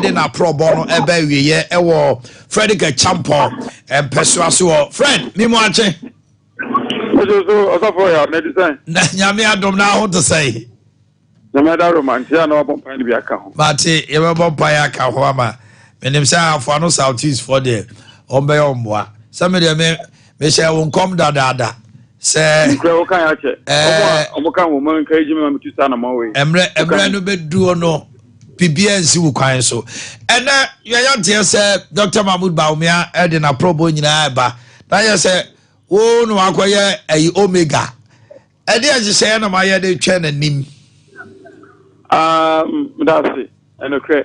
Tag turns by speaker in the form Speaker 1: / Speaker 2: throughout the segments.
Speaker 1: de na pro bono ebe wiye ewo Frederick Champo empesuaso Fred mi mo ache
Speaker 2: so osofo ya na design
Speaker 1: na nyame adom na ho to say
Speaker 2: na me da romantia na obompa ni bi aka ho
Speaker 1: bati ye be bompa ya aka ho ama menim say afo no Southeast for there ombe omboa some de me share won come da say
Speaker 2: kro kan ya che omo kan wo man kai jimi ma mitu sa na ma we
Speaker 1: emre no beduo no PBNC wu kwan so ena ye say Dr. Mahmoud Baumia e na probo nyina ba na ye say wo no akoye ayi omega e de say na ma ye de twa na nim
Speaker 2: that's it and okay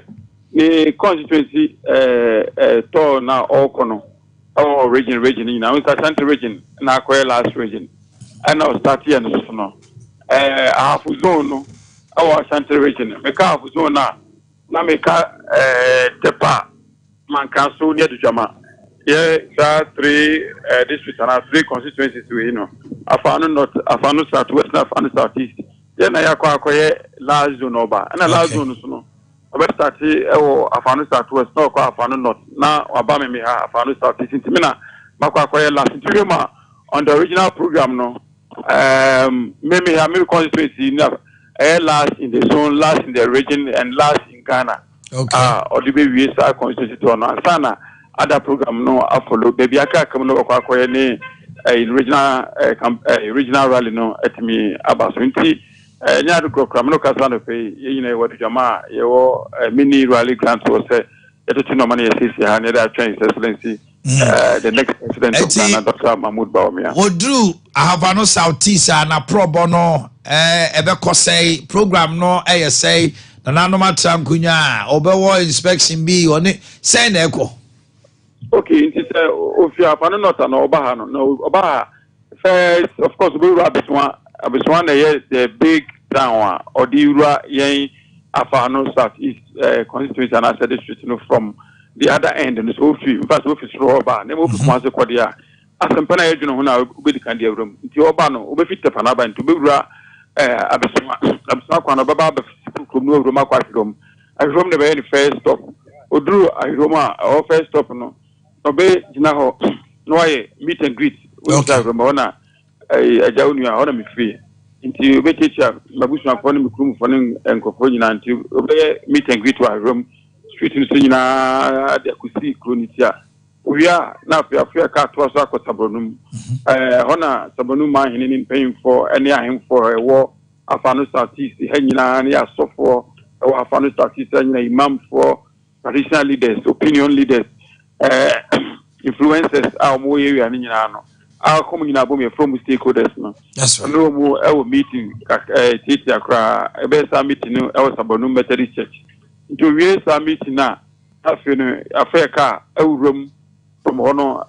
Speaker 2: the constituency to na okono our region you know it's a region na akoye last region and now start here no half zone no our central region make half zone na make tepa man can so near to jama yeah there 3 districts and 3 constituencies you know afanu north afanu southwest na afanu southeast yeah na yakwa akoye last zone oba and last zone so no oba start afanu southwest no kwa afanu north na waba me ha afanu southeast ntimina makwa akoye last ntimima on the original program no me constituency na last in the zone, last in the region, and last in Ghana.
Speaker 1: Okay.
Speaker 2: Or the baby is our constituency to no sana other program no follow. Baby aka come no kwa ni regional rally no at me abasunti. Nya do program no kasa no pay. You know what jama yo mini rally grant was say. Eto no money sisi ha na da train excellency. The next president of Ghana, Dr. Mahmoud Baumia.
Speaker 1: Odru Ahavano Southeast na probo no ebe kosei program no say na nanoma trankunya obewo inspection bi oni say na eko.
Speaker 2: Okay, it is ofia Ahavano not na oba no oba first of course we were abiswan the big town or the ura yen Ahavano Southeast constituency and I district no from the other end and so few in fact office roba na office kwanse kwadia asempana yeju no na obedi kan dia room nti oba no obefita panaba nti obewura abesma kwa no baba abefikukum no room akwa room ahrom ne be first stop oduru ahroma or first stop no obe gina ho no aye meet and greet with room ona ajawnu a ona me free nti obechecha mabusu afọ ne mikrum fo ne enkofo nyina nti obe meet and greet wa room street ni na de akusi kronitia uya na afia ka to so akotabronum hona sabonum ahene ni paying for any ahem for ewo afanu southeast he nyina na asofo ewo afanu southeast nyina imam for traditional leaders opinion leaders influencers mo area ni nyina no come nyina bom from stakeholders no
Speaker 1: that's right
Speaker 2: no mo ewo meeting titi akra ebe sa meeting no ewo sabonum Methodist church to we summit na afino afeka awurom from hono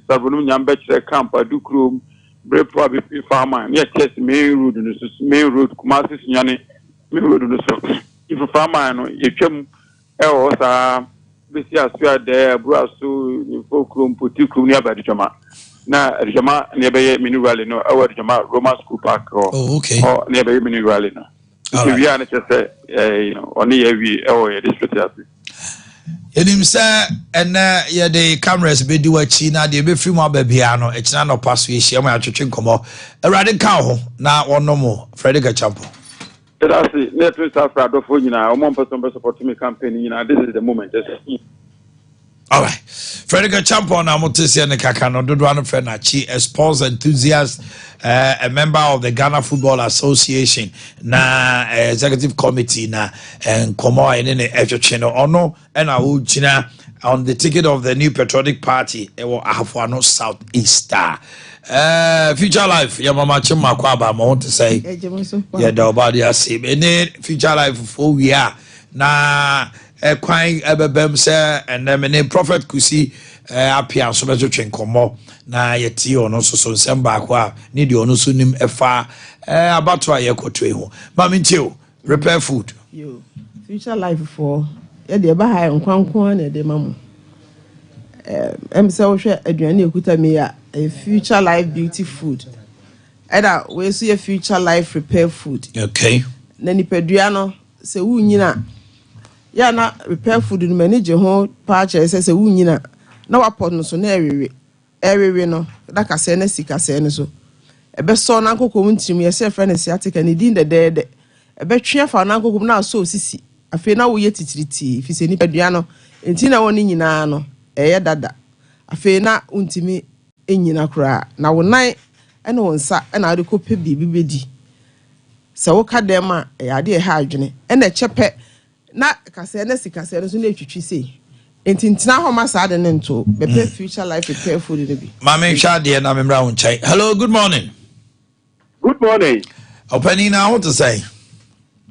Speaker 2: sabunum nyambe kire camp adukrom brepo abi farmer ne test main road no so main road kumasi sunyane main road no so if farmer no yetwam o sa bisi asua de bruaso ni fokrom potikrom ni abadjama na adjama ne beye mineral no awadjama Roman School Park
Speaker 1: okay
Speaker 2: ne beye mineral no we are not say you know only every district
Speaker 1: enim say and ye the cameras be do achi na de be free mo babia no echina no pass we share mo atwetwe nkomo awrade ka ho na wono mo Frederick Champo
Speaker 2: that's it net we start for adofo nyina o mo person be support me campaign nyina this is the moment
Speaker 1: all right Frederick Champo na motese ne kaka no dodo ano friend achi a sports enthusiast a member of the Ghana Football Association na executive committee na nkomo ene ne etwetwe no ono na wo gina on the ticket of the new patriotic party ewo Ahafo Southeast future life ya mama chima kwa aba mo want to say yeah the body asem ene future life for we are na kwan ebebem se ene prophet kusi apia so bezo twenkomo na yeti ono so nsemba akwa ni de ono so nim efa abato ayekoto ehu mama ntio repair food
Speaker 3: yo future life for e de ba ha nkwankwan na de mamu say wo hwe aduane ekuta me ya future life beauty food either we see a future life repair food
Speaker 1: okay
Speaker 3: na nipadua no se wu nyina ya na repair food no manage ho pa che se wunyina na wapot no so na ewewe no da kase na sika se ne so ebe so na kokko ntim ye se friend asiatica ne din de ebe twe fa na kokko na so sisi afi na wo ye titiriti fi se ni padua no enti na woni nyina no eye dada afi na untimi enyina kura na wo nan ene wo nsa na ade ko pe bibi bedi se wo ka dem a ade e ha adwene ene chepe na kase na sika se no so na etwitwi sei enti ntina ho ma sa de nto be future life prepare food de bi
Speaker 1: mama hwa de na memra won chai. Hello, good morning.
Speaker 2: Good morning.
Speaker 1: Openina, what to say?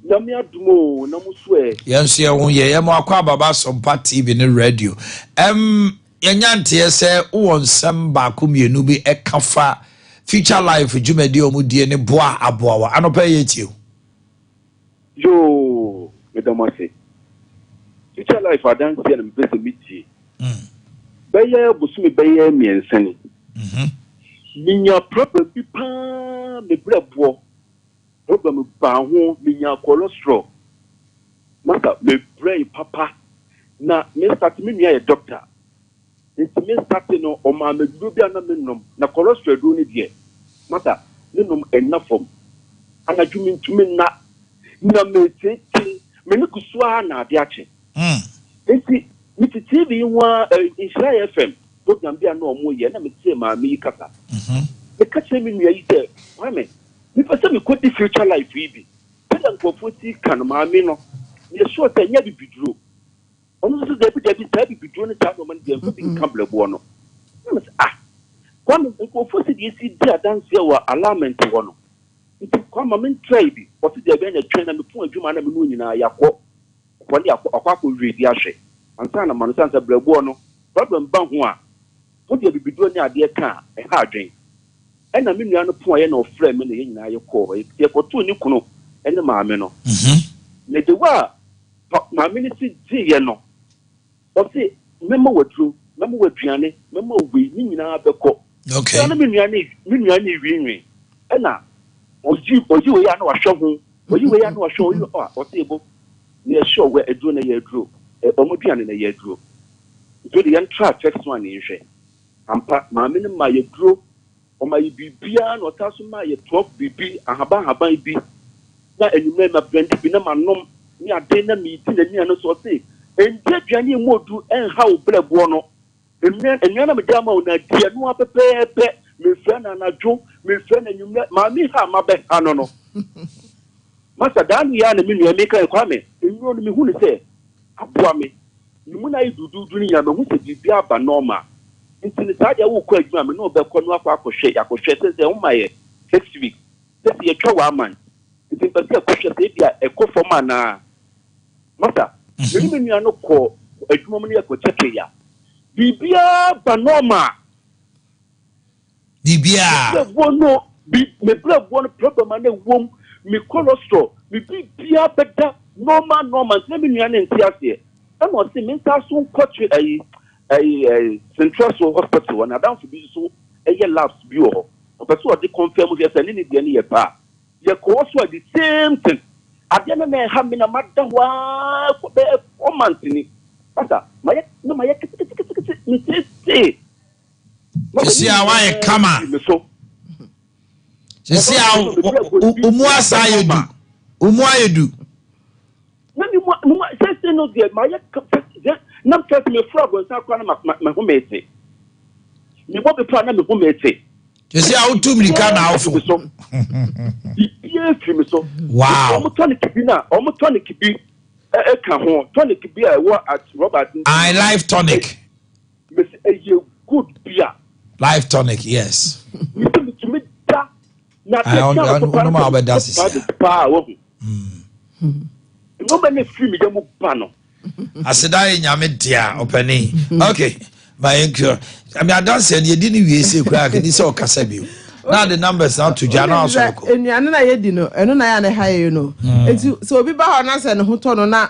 Speaker 2: Namia dumo na muswe.
Speaker 1: Yes, ye won ye mo akwa baba Sompa TV ne radio. Yanyante say wo nsem ba ko mienu bi ekafa future life jumedi omudie ne boa aboa anopa ye tio.
Speaker 2: Yo, medamase. Future life adan se na mbese miti. Beye busumi beye miensani. Minya problem bi pa me brebo. Problem ba ho minya cholesterol. Masa me brain papa na me start me nua ye doctor. Nti me start no o ma me duro bia na me nom na cholesterol do ni die. Masa ne nom enafom. Ana jumi ntumi na me tete me ne kusua na ade akye. Nti mi TV wa Israel FM program bia na omo ye na me tie ma me kasa. Me ka che me nua yi se, "Kwame, mi pese me ko di future life yi bi." Pela nkofo ti kan ma me no. Ye so ta nya bibiduro. Ono so da bi ta bibiduro ne ta no man de bi kamblebo no. Na me Kwame nkofo ti di si di adanse wa alignment wo no. Nti kwama me try bi, o ti de be na twen na me pon adwuma na me no nyina yakọ. Kwani akwa redi ahwe. Ansa na manusansa brebo no. Problem ba ho a. Wo de bibiduro ne ade ka e ha adwen. Ena me nua no pon ye na ofra me na ye nyina ye kọ. Ye kọto ni kunu ene maame no. Ne de wa maame ni si di ye no. O si memo wadru, memo waduane, memo we ni nyina abekọ.
Speaker 1: Okay.
Speaker 2: Na me nua ni winwi. Ena oji we ya na wahwe ho. Oji we ya na wahwe ho o si ebo. Ne show we edru na ye edru. Omoduane na ye edru. Do the entire text one in hwe. Ampa maame ni ma ye edru. O ma bibia na otaso ma ye 12 bibi ahaban bi. Na enyume ma brand bi na manom ni ade na mi ti na ni no so say enje duane mu odu enha wo brebo no enua na me dama na die no apepepe me fra na najo me fra na enyume ma mi ha ma be ano no masa dan ya na me nua me kai Kwame enyo no me hu ni say aboa me ni mu na idudu ni ya me hu se bibia ba normal nti ni sa dia wo kwa adwuma me no be kọ no akọhwe se o ma ye 6 weeks se ye twa wa man nti pese akọhwe se dia ekofoma na masa ni me no kọ adwuma mu ne akọcheke ya bibia ba normal
Speaker 1: bibia
Speaker 2: no me brabo no problem na wom me cholesterol me bibia beda normal se me nua ne ntiase e mo se me nta so nkọtwe Central Hospital and down to be so a labs bio. But so they confirm with any day pa. You also the same thing. I didn't have been a matter one month in it. My
Speaker 1: see how I come on. You see how Umuasa you do.
Speaker 2: No, dear, my not first me frog was not my homemade. You want to plan my homemade.
Speaker 1: You see how too many can now for so. Wow. Almost tonic be a can tonic be a war at Robert. I life tonic.
Speaker 2: Miss a good beer.
Speaker 1: Life tonic, yes.
Speaker 2: You to me that.
Speaker 1: I don't know about that.
Speaker 2: Nobody free me the pano.
Speaker 1: Asedai nyame dia opani. Okay. My incur. I mean I don't say you didn't even say crack and it's all kasabio. Now the numbers now to Jana also.
Speaker 3: And you na ye di no, eno na ya na high you know. So obi ba ho na say no to no na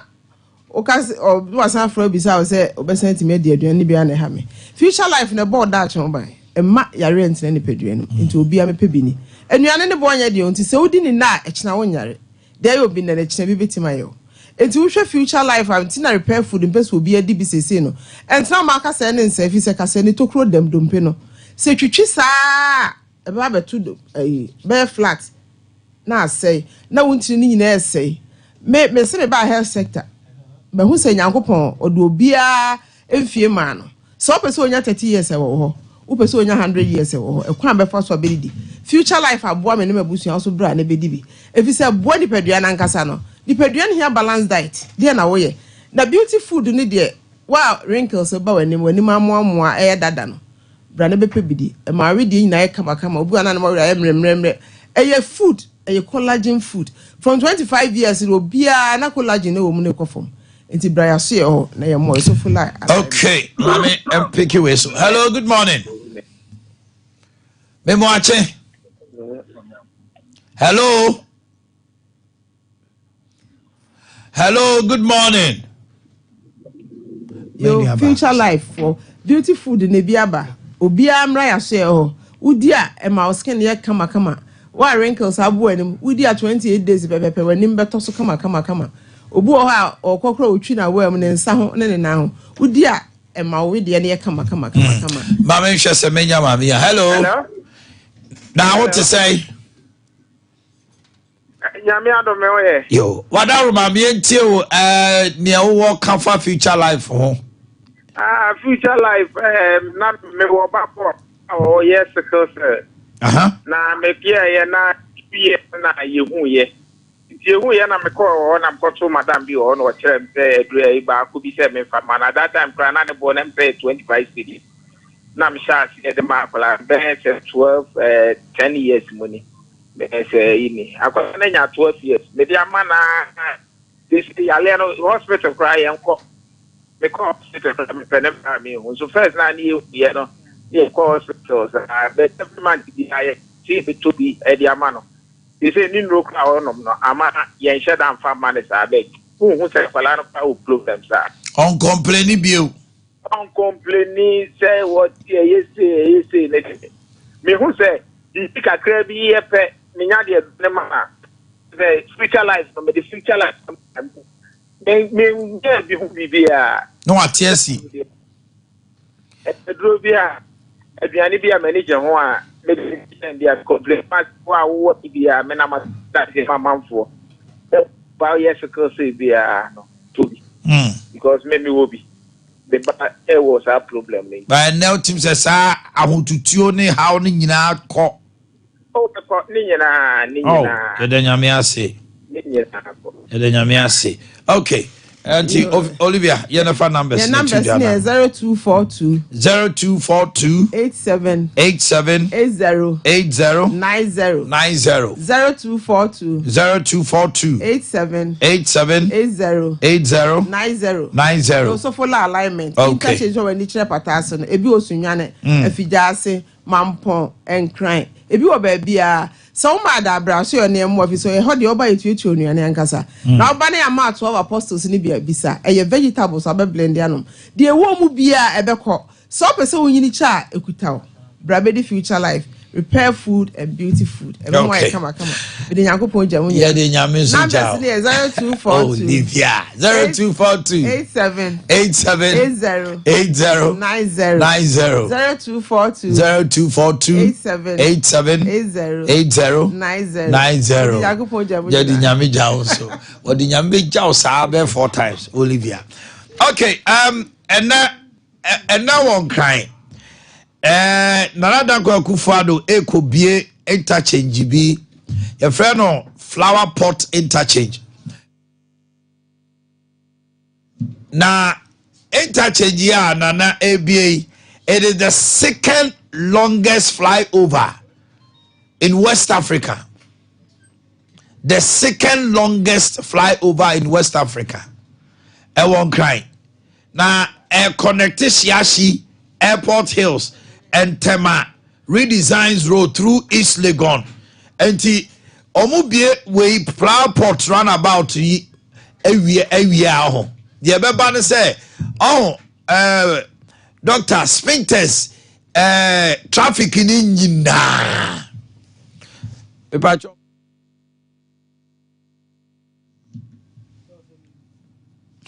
Speaker 3: o ka o wasan fra bi say o say obesent me di aduan bi na ha me. Future life na board that chon ban. Emma ya rent na ne peduan nti obi a me pebini. Enuane ne bo anya di o nti say odi ni na e kina wo nyare. There you be na kina bi betima yo. enti wo hwe future life am tina repair food mpese obi adi bi sese no entra maka se ne nsa fi se kase ne tokro dem dompe no se twitwi saa e ba betu be flat na say na wontiri ni nyina say me se me ba health sector me hu se nyankopon odo obia emfie ma no so pese onya 30 years e wo ho wo pese onya 100 years e wo ho e kwan be fa so abedi future life aboa me ne mabusu so bra na bedi bi efi se boa ni padua na nkasa no ni padua ne here balance diet de na wo ye na beauty food ni de wa wrinkles ba wanim amoamoa e dada no bra na bepe bidi e ma we de nyina e kama obu ana na ma we emremremre e food e collagen food from 25 years obia na collagen na wo mu ne kofom enti bra ya so ye ho na ye mo so full.
Speaker 1: Okay, let me pick you way so. Hello, good morning. Me Boakye. Hello. Hello, good morning.
Speaker 3: Your future life for beauty food ne biaba obia amra ya so ye ho udi a e ma skin ye kama wa wrinkles abu anim udi a 28 days pepepe wanim beto so kama obu o ha okokro otwi na wa mu ne nsa ho ne na ho udi a e ma we de ne kama
Speaker 1: mama nhwe se menya mama ya. Hello. Now what to say?
Speaker 4: Nyame adome oye.
Speaker 1: Yo, wada mama enti o ne wo kafa future life ho.
Speaker 4: Future life na me wo ba po. Oh yes because na me pia ye na pia na yehu ye. Yehu ye na me ko na mkoto madam bi o no kire mpe edure ba ko bi se me fa man at that time plan na ne bo na mpe 25 cedi. Na me sha se de ma kola be 12 10 years money. Me say ini akwa na nya 12 years. Me dia ma na this yale no hospital cry enko. Me ko hospital me pe na me so first na ni ye no. Ye ko hospitals but every man be I see be to be e dia ma no. They say ni no kra onom no ama ye nche dan fa man sa beg. Who say kwala no pa o problem sa.
Speaker 1: On complain bio.
Speaker 4: On complain say what ye say me who say di kakra bi ye pe me nya de ne ma the future life no me the future life me ye bi hu bibia
Speaker 1: No atiesi.
Speaker 4: Edro bia aduane bia manager ho a me dey complain pass wa wo bia me na ma that mamfo ba yes ko say bia no to be because me will be the it was a problem me
Speaker 1: By now team say sa ahontutuo ne how ne nyina kɔ.
Speaker 4: oh ni nyina
Speaker 1: Yede nyame ase. Yede nyame ase. Okay. Auntie Olivia, your phone numbers.
Speaker 3: Your numbers is 0242 87 80 90 0242 87 80 90. So for alignment. Interchange when you check pataso no ebi osunwane afijase mampon enkran ebi wo ba bia so ma da bra so your name of so e ho de oba etuetu onuane ankasa na oba na ma 12 apostles ni bia bisa e vegetables abe blend anom de ewo mu bia ebekọ so pese wonyini cha ekuta bra be the future life repair food and beauty food.
Speaker 1: Okay.
Speaker 3: Come. With the Yankopon Jamu.
Speaker 1: Yeah, the Yamis.
Speaker 3: Numbers 0242
Speaker 1: Olivia 0242
Speaker 3: 87
Speaker 1: 80
Speaker 3: 90 0242 87 90 Yankopon Jamu.
Speaker 1: Yeah, the Yami Jaw so. What the Yami Jaw sabe 4 times, Olivia. Okay, and now one crying. Narada kwa kufado eko bie interchange bi your friend no flower pot interchange na interchange ya nana ABA. It is the second longest flyover in West Africa. The second longest flyover in West Africa. E won cry na connect Shiashi Airport Hills and Tema redesigns road through East Legon. And the omubie we flower pot run about every hour. The Abeba say, Doctor Sphincters traffic in engine.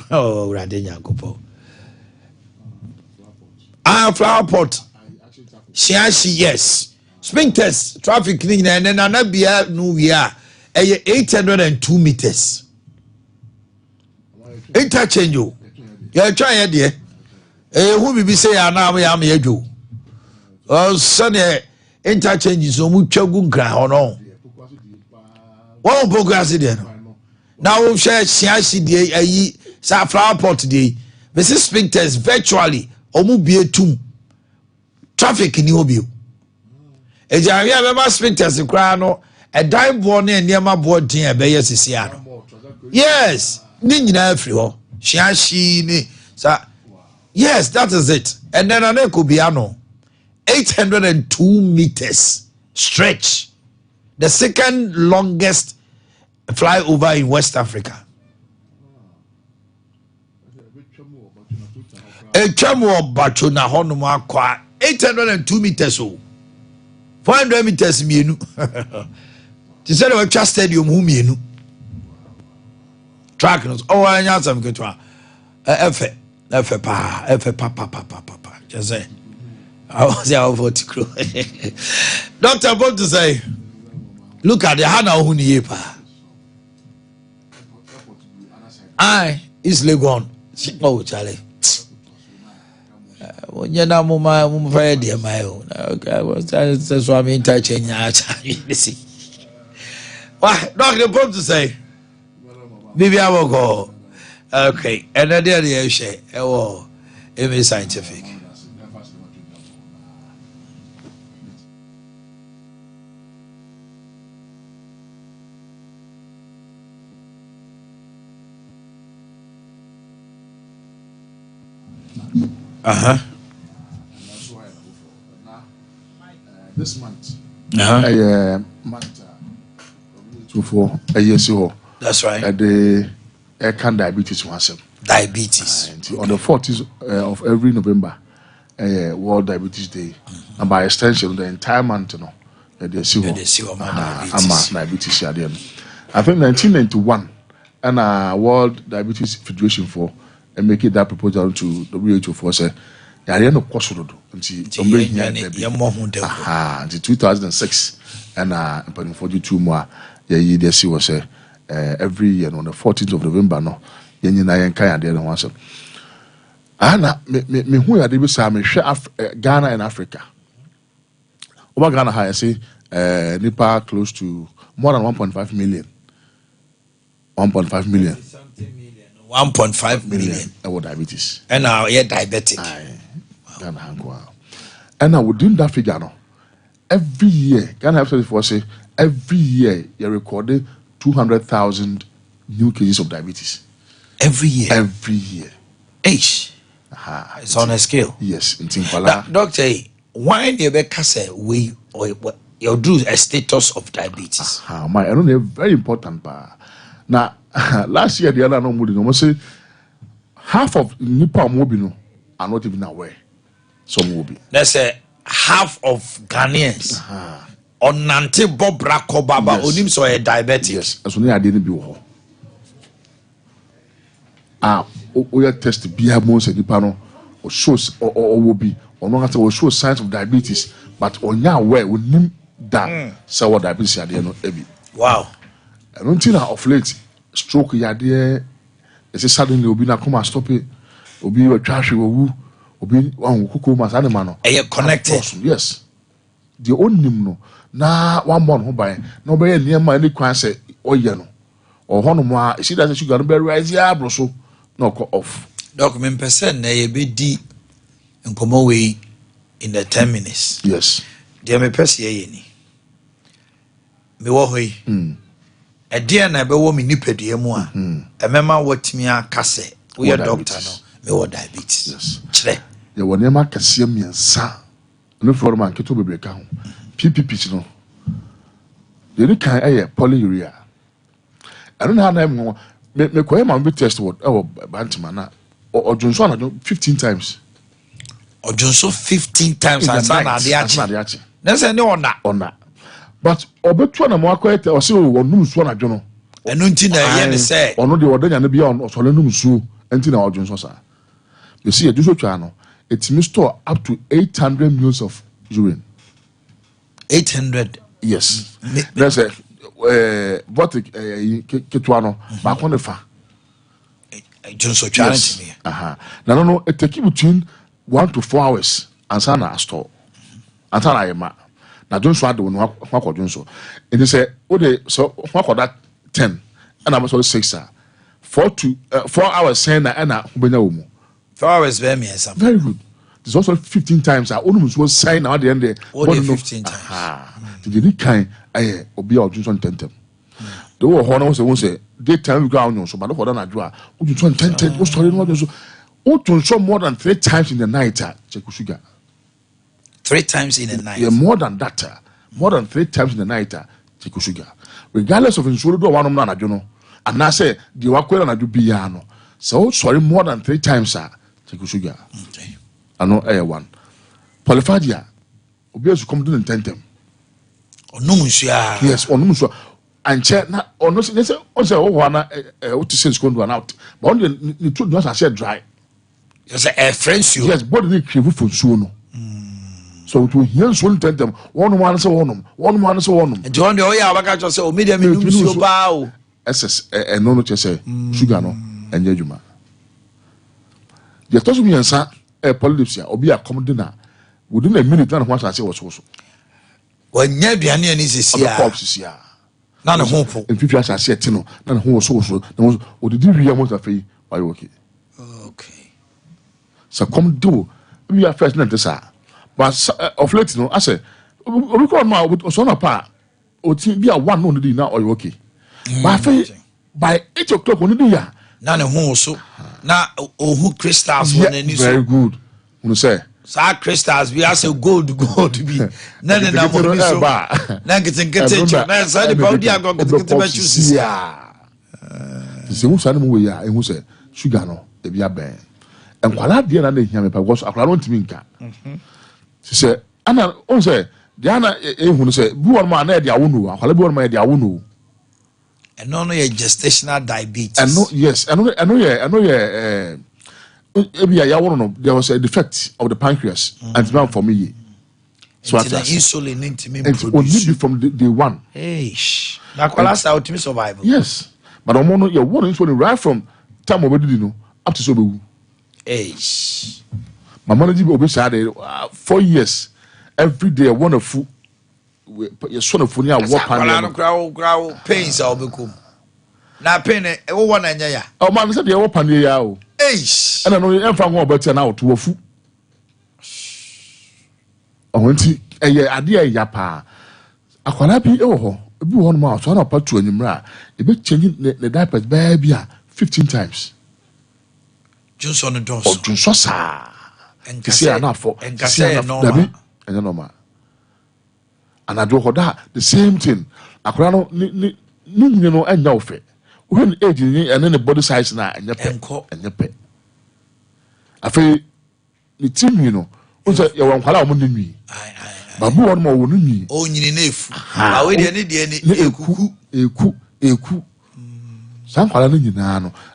Speaker 1: Oh, Radenya Gopo. Flower pot. Shiashi, yes. Spring test, traffic cleaning, and then Anabia, no, we are 802 meters. Interchange you. You're trying, dear. Who be say, now we am here, do. Oh, Sunday, interchange so much chogun ground, no. One progress there. Now we share Shiashi, dear, flower pot today. Mrs. Spring test virtually, omu be a tomb. Traffic in Yobio. A Jaria member sprinters in Crano, a dive born near my board team, a Bayer Siciano. Yes, Nina Frio, Shiashi, yes, that is it. And then an Ecobiano, 802 meters stretch, the second longest flyover in West Africa. A chamo Bachuna Honoma qua 802 meters. 400 meters mienu. Ti said we trust stadium who mienu. Track nos. Oh, I nya some ketwa. Efe pa. Just say. I was there over to crew. Doctor about to say. Look at the Hana Huni pa. I is Legon. Oh, Charlie. Nyana muma fire dear my own. Okay, that's why I'm interchanging. Why, Doctor Bob to say? Maybe I will go. Okay, and I did the share. Oh, it is scientific.
Speaker 5: This month, month 24 a year so.
Speaker 1: That's right.
Speaker 5: The can diabetes was
Speaker 1: diabetes.
Speaker 5: On the 14th of every November, World Diabetes Day, and by extension, the entire month, you know, they see diabetes. I think 1991, and World Diabetes Federation for and make it that proposal to the WHO for say. Until 2006 and 42 more was every year on the 14th of November no me who are the Ghana and Africa over Ghana I say Nipa close to more than 1.5 million 1.5 million
Speaker 1: 1.5 million
Speaker 5: about diabetes
Speaker 1: and now you're diabetic.
Speaker 5: And now within that figure, no, every year, Ghana have say every year you're recording 200,000 new cases of diabetes.
Speaker 1: Every year.
Speaker 5: Every year.
Speaker 1: It's on a scale.
Speaker 5: Yes, in
Speaker 1: Doctor, why do you say we or you do a status of diabetes?
Speaker 5: I don't know, very important. Now, last year the other no say half of Nipa Mobino are not even aware. Some will be.
Speaker 1: Let's say half of Ghanaians on Nante Bob Rakobaba Onim so a diabetic.
Speaker 5: Yes, as only I didn't be we test beer most and Nipano or shows or will be or not will show signs of diabetes, but on your way we need that sour diabetes at the end of every.
Speaker 1: Wow.
Speaker 5: I don't think of late stroke yard suddenly will be not come and stop it. Will be a trash will obi one who come as animal no
Speaker 1: connected.
Speaker 5: Yes, the only no na one month who buy no be near my any kwan say oye no or hono mo a she that sugar no be rise ya bro so no go off
Speaker 1: document percent na ye be di nkomo we in the 10 minutes.
Speaker 5: Yes,
Speaker 1: dia me pese ye ni me wo hoyi e dia na be wo me nipadua mu a e mema watimi aka se we doctor no me diabetes.
Speaker 5: Yes.
Speaker 1: Chile.
Speaker 5: You will never see me and sa. No for man, Keto baby count. PPP, no. You can't air polyuria. I don't have name. Me call him and be test what our Bantamana or Johnson 15 times.
Speaker 1: Or Johnson 15 times as an Ade. That's a no on that. But Obetuan and Marquette or so or Nums one at Jono. And Nuntina say,
Speaker 5: or no, the order and be on or Solenum Sue. Enti na odwon so sa. You see, adwon so twa no, it may store up to 800 mils of urine.
Speaker 1: 800.
Speaker 5: Yes. There's a Boakye ketwa no ba kon ne fa.
Speaker 1: Just challenge me.
Speaker 5: No, it take between 1 to 4 hours and sana store. And sana yema. Na Jones wa de no kwa Jones. It is say o de so kwa that 10 and I'm also 6 4 hours saying na na ubenya wo mu.
Speaker 1: 4 hours be me something.
Speaker 5: Very good. There's also 15 times I only was saying at the end there.
Speaker 1: Only 15 times.
Speaker 5: The kind obi a Jones on 10. The whole honor was say daytime we go on so but no na do o to 10 o story no so o to show more than 3 times in the night check sugar
Speaker 1: 3 times in the night.
Speaker 5: Yeah, more than that. More than 3 times in the night check sugar. Regardless of insure do one na do no. And I say the wakwela na do bia no. So sorry more than 3 times check sugar. Okay. I know one. Polyphagia obi asu come do in 10 tem.
Speaker 1: Onum nsia.
Speaker 5: Yes, onum nsia. And check na ono say o na o to say go out. But on the truth not say dry.
Speaker 1: You say a friends you.
Speaker 5: Yes, body dey crave for so no. So to hear so tell them one say one.
Speaker 1: And John the oya abaka just say o media me num so ba o.
Speaker 5: SS no say sugar no enye djuma. The toss me answer polyps obi a dinner within a minute na what I say was so.
Speaker 1: When nya aduane ani sisia. Na ne ho po.
Speaker 5: Enfifi asase eti no na ne ho wo so na o didi wi am so afei why okay.
Speaker 1: Okay.
Speaker 5: So come do we are first na this but of late no I say we call now so na pa o ti bi a one no di na oy okay. But by 8 o'clock on di ya
Speaker 1: na ne ho so na ohu crystals won ani so.
Speaker 5: Very good. You say
Speaker 1: sa crystals we as gold be na ne na mo bi so na nkete na sa de ba odi ago nkete ba choose ya se wo sa ne mo we ya ehu se sugar no e bia ben enkwala de na hia me pa go so akwala no ntimi nka se ana on se de ana ehu no se bu won ma na de awo no akwala bu won ma de awo no and no gestational diabetes
Speaker 5: and no yes I know there was a defect of the pancreas and it's for me. So
Speaker 1: the insulin into me
Speaker 5: produce from the one.
Speaker 1: Hey, now last out to survival.
Speaker 5: Yes, but I'm on your one insulin right from time of no up to so.
Speaker 1: Hey,
Speaker 5: my manager will be sad 4 years every day. One of food, your son of Funia walk
Speaker 1: growl pains. I'll become now pain. One and ya.
Speaker 5: Oh, man, said you open the yao. And I know you're from about an hour to a fool. I went to a idea yapa. I can't be oh, be 1 month, so I'm not to anymore. A bit changing the diapers, baby, 15 times.
Speaker 1: Just on the door.
Speaker 5: Oh, just and to see enough for and normal. And I do that the same thing. I can't no, and no fit. When age and then the body size now and your pet. I feel the team, you know, also you want to me. Babu one more would me.
Speaker 1: Oh, you need I wait any eku. Some color,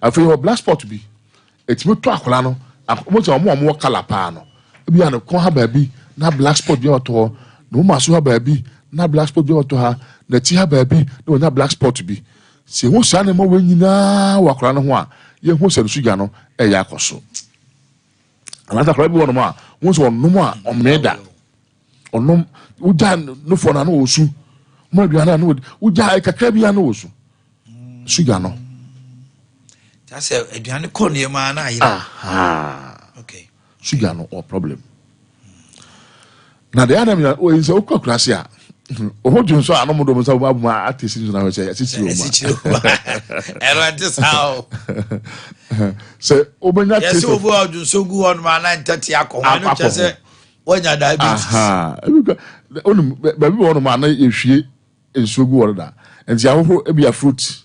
Speaker 1: I feel your black spot to be. It's me to Acolano. I'm almost a more calapano. Be on a corner baby, not black spot be to her. No master baby, not black spot be to her. The tea baby, no, not black spot to be. Se wo sane mo wenyi na wakora no ho a ye ho se sugar no e ya akoso anata kra bi wono ma wo so onum a omeda onum uja no fo na no osu mo aduana no uja kakra bi na osu sugar no ta se aduane ko ne ma na ayira okay
Speaker 5: sugar no or problem na de ana mi o yin se okura se a oh, you saw no more so my artist in our say
Speaker 1: and this how
Speaker 5: so obenya
Speaker 1: yes over do so good on my 9:30 akọ no say when you diabetes
Speaker 5: only baby one man na ehwie enso gu wor da enti ahofo e bia fruit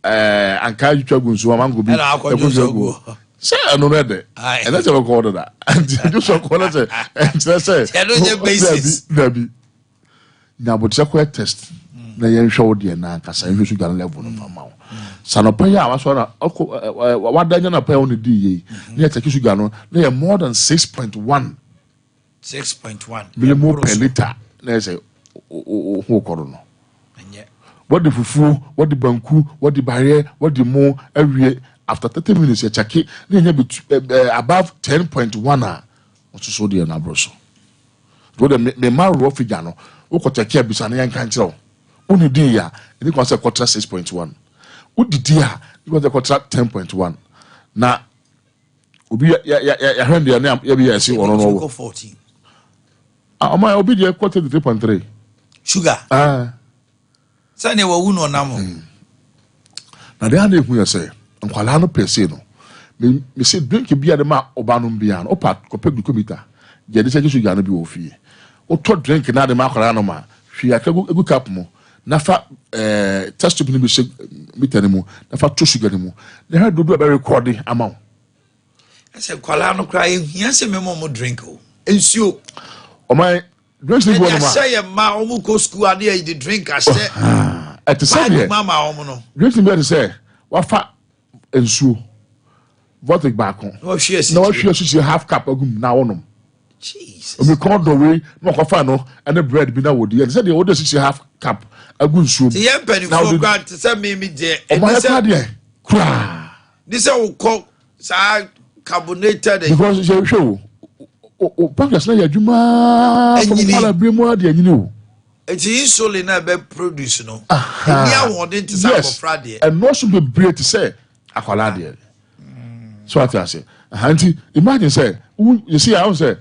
Speaker 5: and ka yitwa gu nso mango bi say no ready and that's what called that and just call it and say
Speaker 1: basis
Speaker 5: na but check test na yen hwe wo de na nkasa hwe sugar level no mama wo sanopa ya waso na wadanya na pa wo ne di yi na take sugar no na ye more than 6.1 millimole per liter na say ho koro no what the fufu what the banku what the barrier what the mo every after 30 minutes you check it na above 10.1 ah so de na broso do the me ma raw figure no wo ko check abisa na yan kan kire wo uni di ya ni ko say quarter 6.1 udidi a ni ko say quarter 10.1 na obi ya hwende ya na ya bi ya si ono no
Speaker 1: 14
Speaker 5: ah my obi di quarter 3.3
Speaker 1: sugar sani wa wuno namo
Speaker 5: na de ade hu ya say nkwala no pese no me say drink bia de ma oba no bia no opa kope glucometer je de say sugar no bi wo fie o to drink na de ma kwala no ma hwi akagu egu cap mo na fa test tube ni bi se meter mu na fa to sugar ni mu na ha dodo be record ama wo
Speaker 1: ase kwala no kra ehia se me mo drink o ensuo
Speaker 5: o my drink ni go no ma
Speaker 1: say ma o mu ko school ade e drink ase
Speaker 5: at the same
Speaker 1: mama o mu no
Speaker 5: drink ni be say wa fa ensuo Prophetic back on. No, she half cup agum na wonom.
Speaker 1: Jesus.
Speaker 5: We call the way no kofa no and the bread be na wodi. And say the order she half cup agun so.
Speaker 1: The penny for grant to say me there.
Speaker 5: And this cry.
Speaker 1: This will call sa carbonated
Speaker 5: because she show. O pankers na ya djuma from ala bremo ade anyini o.
Speaker 1: It is insulin na be produce no. Nia won to say for Friday.
Speaker 5: And no should be bread to say akwala de. So what I say, auntie, imagine say, you see, I say,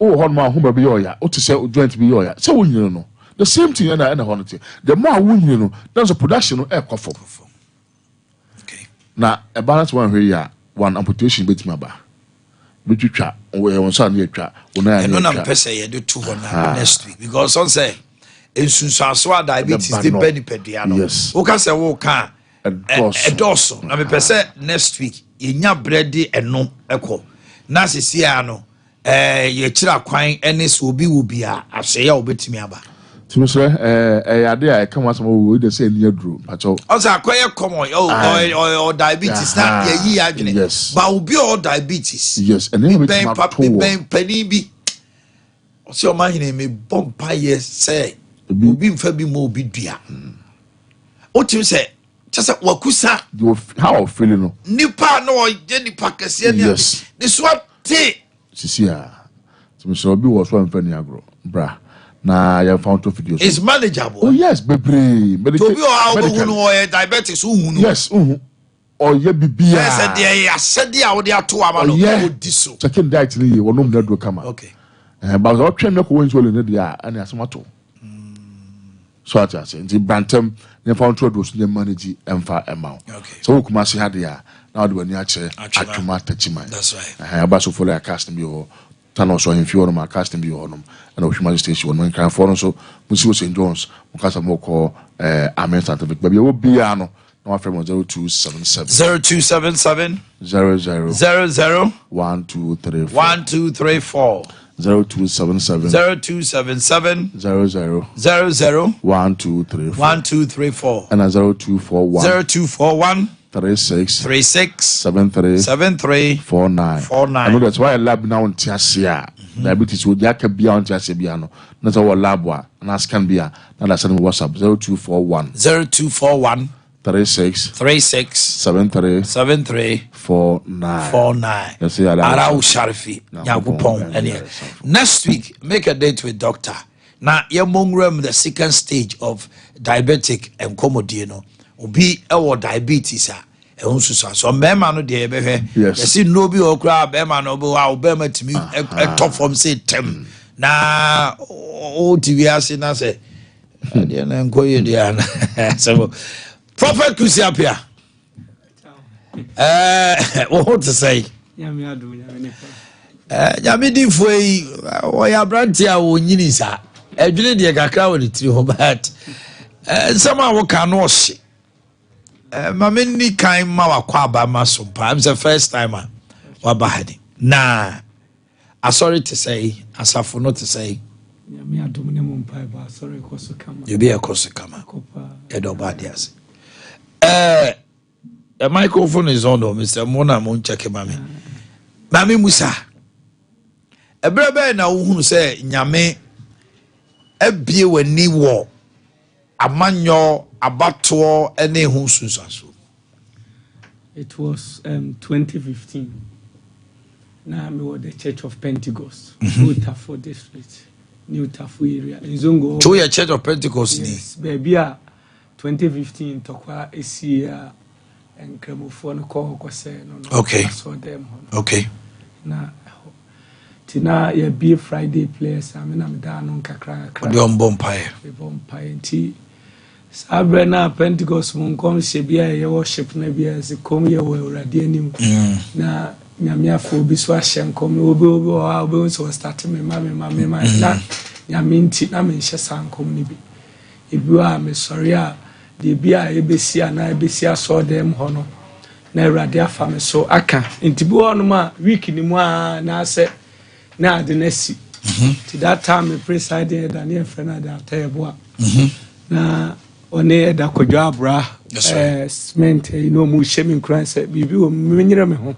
Speaker 5: oh, hold my home be yoya, or to say, joint be yoya. So you know, the same thing and a honor. The more win you know, there's a production of air coffee.
Speaker 1: Okay.
Speaker 5: Now, a balance one here, one amputation bit my bar. But you chat, or on Sunday chat, when I
Speaker 1: don't know, say, do 2 next week because some say, in Sunswa diabetes, the penny pediano.
Speaker 5: Yes.
Speaker 1: Who can say, who can a dorsal? I mean, per se next week. Yenya bread eno eko na sesia no ye kira kwan ene so obi wo bia ahyeya obetimi aba
Speaker 5: timi so ade a come asem wo dey say ni aduro pacho
Speaker 1: o say akoye common or diabetes na ye yi adwene ba obi or diabetes
Speaker 5: yes and then
Speaker 1: ben pani bi o say Omanhene me bompa ye say obi mfa bi mo obi dua o timi say just wakusa
Speaker 5: how feeling no
Speaker 1: nipa no ye nipa kese ne this what te
Speaker 5: sisia so so bi was one funny agro bra na ya found to videos
Speaker 1: is manageable
Speaker 5: oh yes bebre
Speaker 1: to be how no diabetes uhunu
Speaker 5: yes or ye bibia
Speaker 1: yes dey asede a wo dey ato ama no odi so
Speaker 5: checking diet ni ye wonom na do kama
Speaker 1: okay
Speaker 5: but o twem na ko wonso le dia ani asomato so at say the Bantam ne found to do so manage emfa amount so kuma se hade ya na do ani ache atwuma tachima
Speaker 1: that's right
Speaker 5: aba so follow a custom bi ho tan so hemfi ono ma custom bi ho no na ohwima station no kan for no so musi wo St John's mukasa mo ko amen scientific ba bi wo bia no na wa from 0277 00 1234 0277 00
Speaker 1: 1234
Speaker 5: and 0241 36 73 49. I know that's why I lab now on Tiasia. Diabetes would yaka be on Tiasiano. That's our lab and ask can be a and that's on WhatsApp 0241 36 73 49.
Speaker 1: Arau Sharifi Yagupon. Next week, make a date with doctor. Now, Yamungram, the second stage of diabetic and comodino will be our diabetes. So, Bema no de Bebe, yes, see no be or crab, Bema no go, Bema to me, a top from say tem. Now, oh, TVS in us, and go in so. Prophet Kusiapia. What to say? Yamidi foi oya brantia wo nyini sa. Edwene de kakra wo de tiri ho but sama wo ka no hye. Mameni kan ma wakwa aba ma Sompa. I'm the first timer wa bahadi. Na sorry to say, asafo not to say
Speaker 6: nyame adom ne mo mpa ba sorry koso kama
Speaker 1: you be a koso kama edo badias the microphone is on, Mr. Mona Mon check mami mami Musa ebrebe na wo hunu say nyame ebie wani wo amanyo abato ene hu sunsaso.
Speaker 6: It was 2015. Now I'm with the Church of Pentecost, New Tafo district, New Tafo area. Nzongo.
Speaker 1: So your Church of Pentecost
Speaker 6: yes, baby 2015 tokwa esia and kremofo no ko say no.
Speaker 1: Okay.
Speaker 6: I saw them.
Speaker 1: Okay.
Speaker 6: Na tina ye be Friday place amena me da no kakra.
Speaker 1: Odi on bompae.
Speaker 6: Be bompae nti Sabrina Pentecost mun kom se bia ye worship na bia se kom ye wo urade anim na nyame afo bi so ahye kom obi so start me ma na nyame nti na me hye sankom ni bi ebi a me sorry a de bia ebesia na ebesia so dem ho no na urade afa me so aka nti bi wonu ma week ni mu a na se na ade na si to that time me presiding Daniel Fernand Atayeboa na one da kodwa abra cement mu shemi nkran se bibi o menyere me ho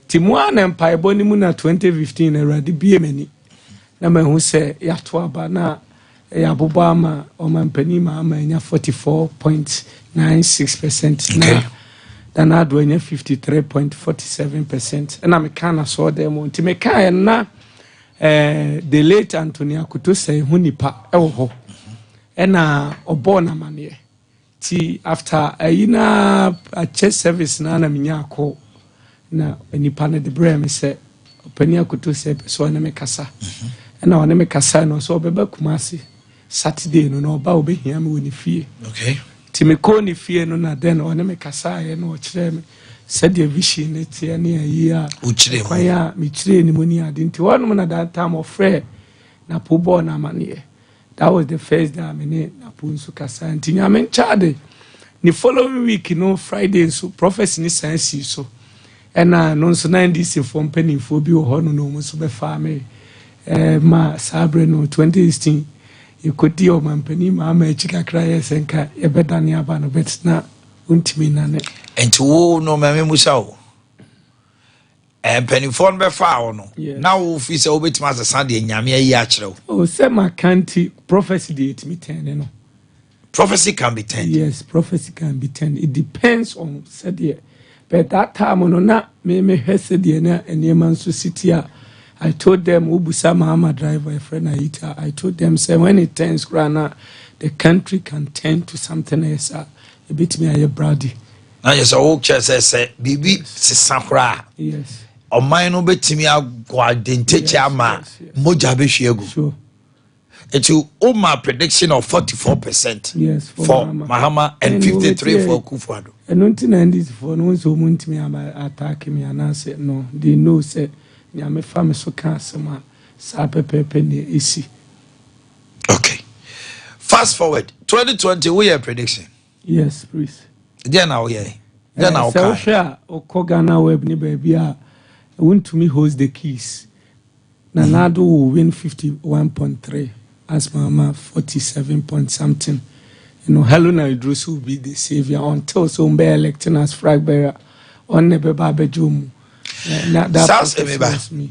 Speaker 6: timu ana mpaebo ni mu na 2015 na radi bie mani na me hu se yato aba na ya boba ma o mampani ma anya 44.96% na dana do anya 53.47% na me kana so dem nti me kan na the late Anthony Akuto say hu nipa ewo ho ena obona mane ti after ayina a church service na minya akọ na nipa na de brem se opani Akuto se so na me kasa ena one me kasa no so obeba Kumasi Saturday no na oba obehia me woni fie
Speaker 1: okay
Speaker 6: ti me ko ni fie no na den one me kasa ye no kire me said the vision ne tie ne ayi a kwaya me kire ni moni ade nti wonu na that time of frɛ na po bo na mane. That was the first day I mean Napunsu Kasa and Tinyamen Chade. The following week, Friday, so prophecy ni science so. And non so 90s from penny for bio hono no musube farme ma sabre no 2016. You could deal man penny ma chika cry senka e bedani abano bet na untimi nane.
Speaker 1: And to no mame musao. And penny phone be far no. Now if is obet mas Sunday nyame yachro.
Speaker 6: Oh, say my county prophecy date me 10 no.
Speaker 1: Prophecy can be 10.
Speaker 6: Yes, prophecy can be 10. It depends on said year. But that time no na me said year na enyeman so city a I told them ubusa mama driver a friend Aita. I told them say when it turns grana the country can turn to something else. A bit me a brady.
Speaker 1: Now yes old church say bibi sisakra.
Speaker 6: Yes.
Speaker 1: O man no betimi agwa denteche ama moja be hwegu.
Speaker 6: Sure.
Speaker 1: It's my prediction of 44%.
Speaker 6: Yes,
Speaker 1: for Mahama and 53 for Kufuado.
Speaker 6: And 1990s for no so muntimi attack me and I said no. They know say nyame fam so kan sama sa pepepe ne isi.
Speaker 1: Okay. Fast forward 2020 we have prediction.
Speaker 6: Yes, please.
Speaker 1: Then now yeah. Then now
Speaker 6: okay. So Ghana web ni baby a want to me holds the keys. Nanado will win 51.3 as Mama 47 point something. You know, Helena Idris will be the savior until so be electing as flag bearer on the Baba Jum.
Speaker 1: That's me.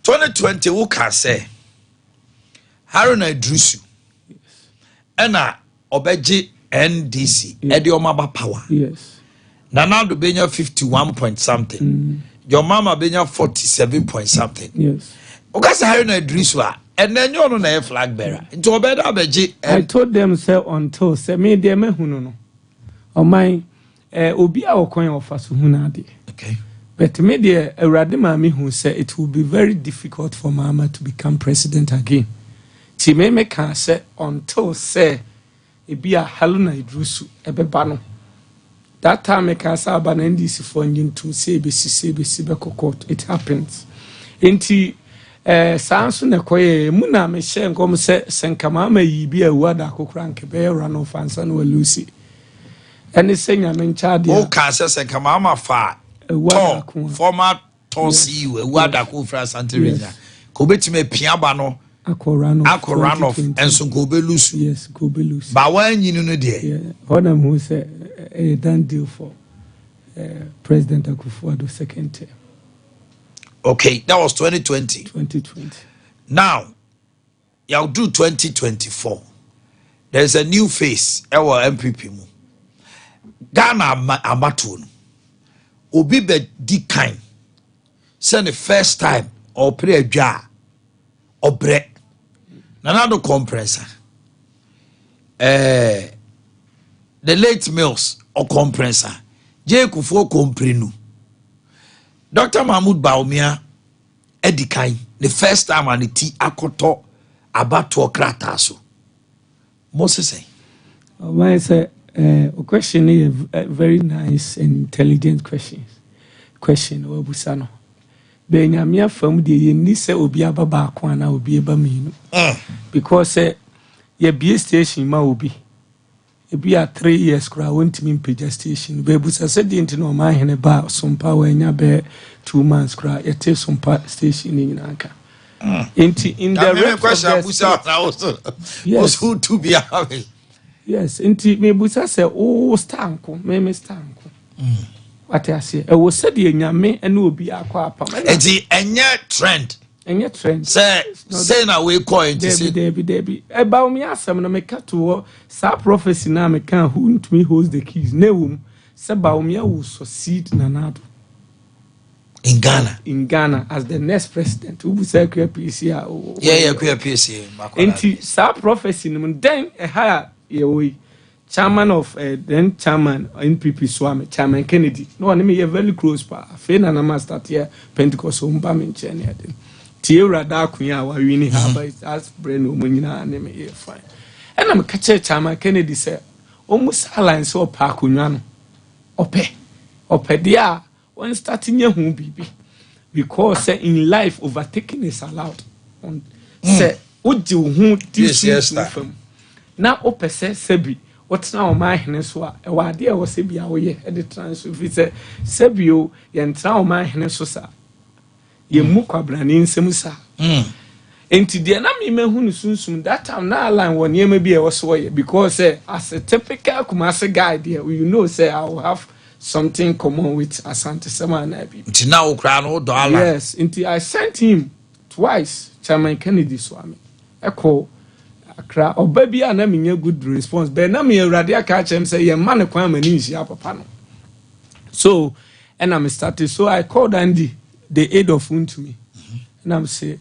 Speaker 1: 2020 who can say Haruna Idrisu Ena Obeji NDC Ediomaba power.
Speaker 6: Yes.
Speaker 1: Nanado Benya 51 point something. Your mama benya 47 point something.
Speaker 6: Yes.
Speaker 1: Okasa Haruna Idrisu and then you're on a flag bearer. Into Obeda Beji.
Speaker 6: I told them say until say me de me hunu no. O my obi a okoyan ofaso hunade.
Speaker 1: Okay.
Speaker 6: But me de Awurade ma me hu say it will be very difficult for Mama to become president again. Ti me can say until say e be a Haruna Idrisu ebeba no. That time I can say about NDC for engine to say be court. It happens. Inti sansu ne koye muna me share nkom se senkama ma yi bi awu da kokran ke be run off ansa no Lucy. Any senya me nchade.
Speaker 1: O ka se senkama ma fa. Former CEO awu da ko fra Santa Rita. Ko betime piaba no
Speaker 6: Akoranoff
Speaker 1: and so go be loose.
Speaker 6: Yes, go be loose.
Speaker 1: But when you know there,
Speaker 6: yeah, what I'm who say a done deal for President Akufo-Addo second term.
Speaker 1: Okay, that was 2020.
Speaker 6: 2020.
Speaker 1: Now, you'll do 2024. There's a new face. Our MPP mu. Ghana Amatun. Obi be di kind. Send the first time or pray a jar or bread. Nanado compressor. The late Mills or compressor. J. Kufo comprenu. Dr. Mahmoud Baumia Edikai, the first time and the tea akoto about to krataso. Moses say.
Speaker 6: Why say a question is a very nice and intelligent question. Obusano. Benyamia from the Nisa Obia Baba Kwana Obi Bamino. Because ye be station ma obi. It be a 3 years cry won't mean page station. Bebusa said the into Omanhene Yaw Sompa when ya bear 2 months cry a take Sompa station in Anka. In the question
Speaker 1: yes, who to be having.
Speaker 6: Yes, inti me busa say oh stanko me stanko. What I say I was said the nyame and obi akwa apam.
Speaker 1: Enti enye trend.
Speaker 6: Enye trend.
Speaker 1: Say na we coin to say
Speaker 6: Debbie. About me asam na meka to sa prophecy na meka who to me holds the keys. Newum say ba me will succeed Nanado.
Speaker 1: In Ghana.
Speaker 6: In Ghana as the next president. Who say queer PC.
Speaker 1: Yeah, queer PC.
Speaker 6: Enti sa prophecy no then a higher we chairman of then chairman NPP Swami Chairman Kennedy no one me very close pa fe na na start here Pentecost umba me nche ne ade tie urada akunya wa wini haba as brain omunyina na me fine and am catch Chairman Kennedy say almost alliance o pa akunwa no ope dia when starting ye hu bibi because in life overtaking is allowed on say oji hu this na opese sebi what's now Omanhene so a wade a wo sebi a wo ye e de transfer fi se sebi o ye ntra Omanhene so sa ye mu kwabrane nsem sa enti de na me mahu no sunsum that time na align won ye ma bi e wo so ye because as a typical Kumasi guy there you know say I will have something common with Asante Sama na bi
Speaker 1: enti na wo kra no do align
Speaker 6: yes enti I sent him twice Chairman Kennedy Swami eko akra oba bia na menya good response be na me awurade aka chem say ye man kwan mani nhia papa no so and I'm started so I called Andy the aid of to me and I'm say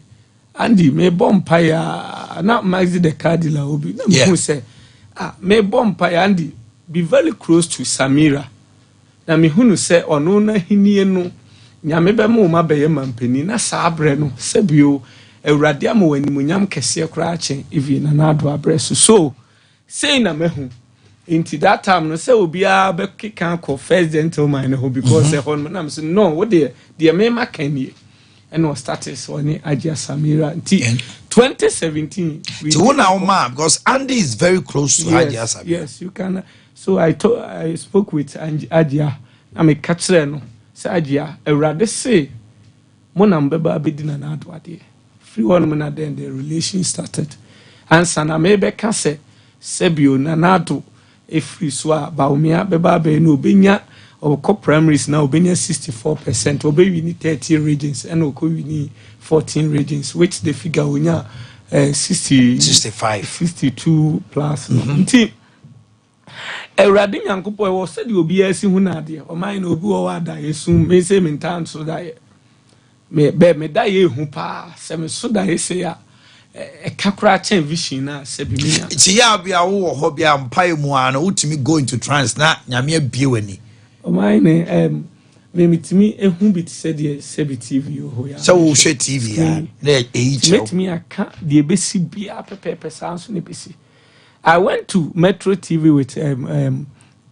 Speaker 6: Andy me bompa ya na maxi the cardinal obi na me say me bompa ya Andy be very close to Samira na me hunu say ono na hinie no nyame be mo ma be ye mampani na sabre no sebio Awurade am wani munyam kese kra ache even na ado abreso so say na mehu into that time no say obi a be kan ko first gentleman no because hon na say no what the me ma kan ye and was status on Ade Samira 2017
Speaker 1: to now ma because Andy is very close to Ade Samira
Speaker 6: yes you can so I spoke with Ade na me katre no say Ade Awurade say mo na mbeba abedina na ado ade free one minute then the relation started and sana maybe can say sebio na nato if free so ba umia beba be no benya or co primaries now benya 64% obe we need 30 regions and oko we need 14 regions which the figure we nya 62 plus nti Ewurade Nyankopon wo said obi asi hu na ade o man na obi wo wada yesu me say me ntan so da me da ye hu pa se me so da ye se ya e kakura chen vision na se bi me
Speaker 1: ti ya bia wo ho bia mpai mu ana utimi go into trance na nyame abie wani
Speaker 6: o mai ne me mitimi ehu bit se de se bi TV ho ya
Speaker 1: so wo hwe TV ya na e che
Speaker 6: metimi aka de besi bia pepepe sanso ne besi I went to Metro TV with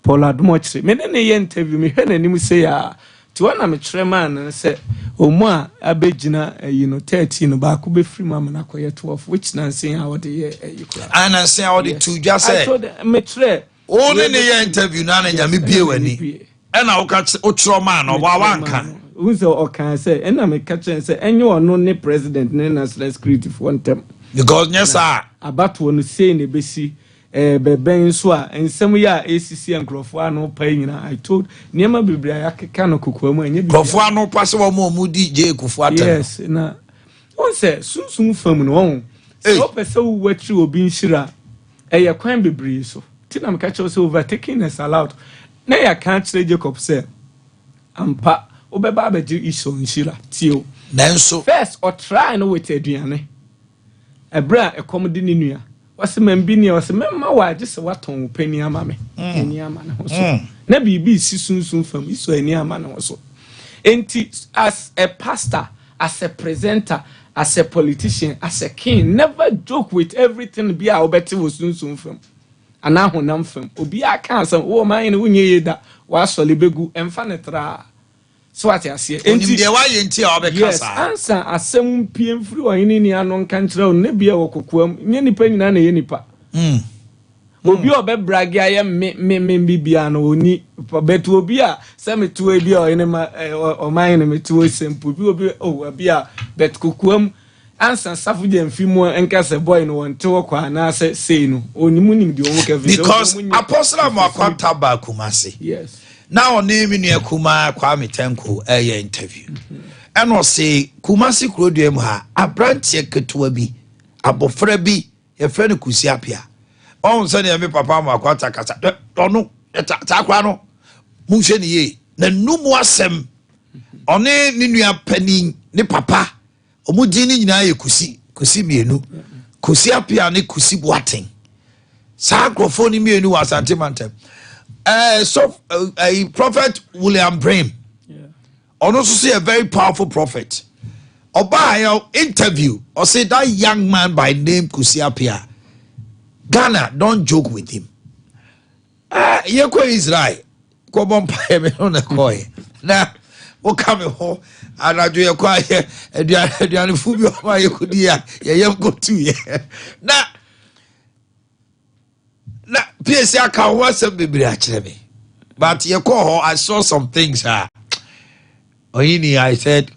Speaker 6: Paula Dumochre me ne ye interview me hwe na nim se ya to one am chairman and say omo a abegina 13 ba ko be free mama na koye 12 which na say how the you cry
Speaker 1: and I say how the two just say
Speaker 6: I told me tre
Speaker 1: only the interview na nyame bie wani e na wo ka o chro man no wa wanka
Speaker 6: who say o kan say e na me ka chen say enyo ono ne president ne national security for ntem
Speaker 1: because yes sir
Speaker 6: about one say ne besi beben so a ensem ya ACC enkrofo ano pa nyina I told niema biblia yakeka no kokwa mu anya
Speaker 1: krofo ano pa se wo mu DJ kufu atan
Speaker 6: yes na on say sunsun fam no on so pese wo watri obi nhira eye kwan bebre so tina me catch us overtaking is allowed na ya kan kire Jacob say ampa obeba abeji iso nhira tio
Speaker 1: nanso
Speaker 6: first or try no with aduane ebra ekomdi ni nua wase mambi ni wase memma wa je se waton pani ama me ani ama na ho so na bibi si sunsun fam iso ani ama na ho so enti as a pastor, as a presenter, as a politician, as a king, never joke with everything be our better was soon from. And now honam from Obi I can't say, oh my unye that was solibegu and fanetra. So what I say, yes, answer as some PM free or any non country or nebia or coquam, any penny and any pa. Obi obe bragi aye me bibiano ni betu obi a se metu ebi o enema o man ne metu simple bi obi o abia bet kokuam ansan safu je mfimu enka se boy no wonte wokwa na se sei no onimu nim de omo ka video
Speaker 1: because apostle amakwanta ba kumase
Speaker 6: yes
Speaker 1: now name ni akuma kwa metenko interview and o say kumase kroduem ha abrantie ketewa bi abofra bi ye frɛ no kusi apia on say na me papa amakwanta kasa ono ta kwa no mu hwe ne ye na numu asem one ni nua pani ne papa omu din ni nyina ye kusi mienu kusi apia ne kusi boaten sa akrofo ni mienu wa asante mantem so a prophet William Brame ono so say a very powerful prophet oba interview or say that young man by name kusi apia Ghana don't joke with him ye ko Israel ko bompa ye me no na koy na o come ho anadwo ye kwa ye aduane fu bi o ma ye kodi ya ye go tu ye na PS aka ho asem bibiri a kire me but ye ko ho I saw some things Omanhene I said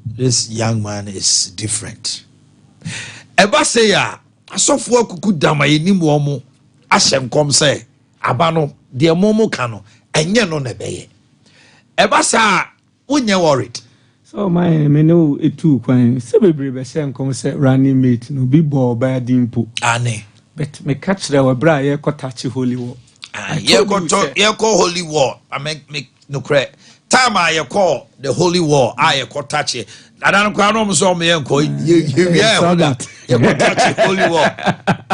Speaker 1: this young man is different eba say ya asofo akuku dama yenim wo mo ahyem kom say aba no de momo ka no enye no na beye eba sa wonye worried
Speaker 6: so my me no etu kwan se bebre be hyem kom say running mate no bi bo ba dimpo
Speaker 1: ane
Speaker 6: but me catch there we bra ye kotachi holy war
Speaker 1: ye ko holy war I make no cre time I call the holy war I kotachi adan kwa no so me enko ye that ye kotachi holy war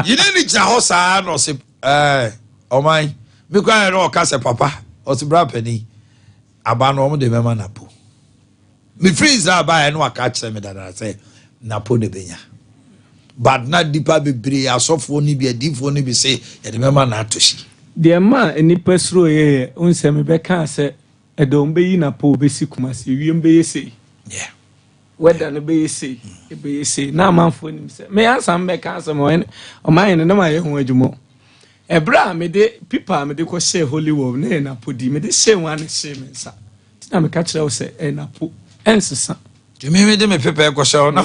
Speaker 1: you didn't ja hosa no se o man me kwa no ka se papa o se bra pani aba no mo de mema napo me freeze aba no aka che me that say napo de benya but not deeper be asofo ni bi adifo ni bi say ye de mema na atoshi
Speaker 6: de ma eni pesro ye unse me be kan say edom be yi napo be sikumase wiem be yesi
Speaker 1: yeah
Speaker 6: whether no be say na manfo nim say me ansam be kan say o man na ma ye ho adwumo ebra me de people me de ko share holy war na podi me de share one share me nsa tina me ka kire wo say na po ensesa
Speaker 1: you me de me people ko share na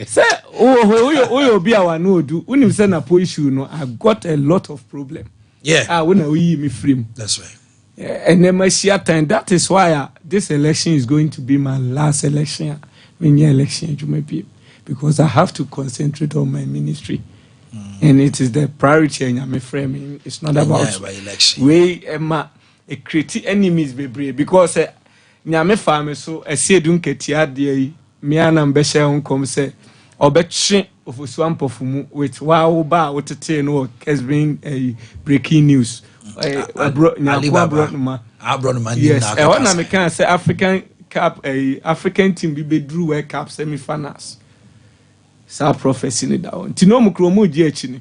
Speaker 6: say o obi a wa no odu unim say na po issue no I got a lot of problem
Speaker 1: yeah
Speaker 6: when we me free
Speaker 1: that's right.
Speaker 6: And then my time. That is why this election is going to be my last election. When your election, you may be, because I have to concentrate on my ministry, and it is the priority. And I'm framing. It's not about
Speaker 1: election.
Speaker 6: We create enemies, baby, because nyame farm so I see don't get here. Me and ambassador on come say obetche of Sompa fumu with wow ba what to no has been a breaking news. Yes, I want to make say African Cup African team be drew World Cup semi-finals. Sa prophecy ni down. Tino mu kromo di echi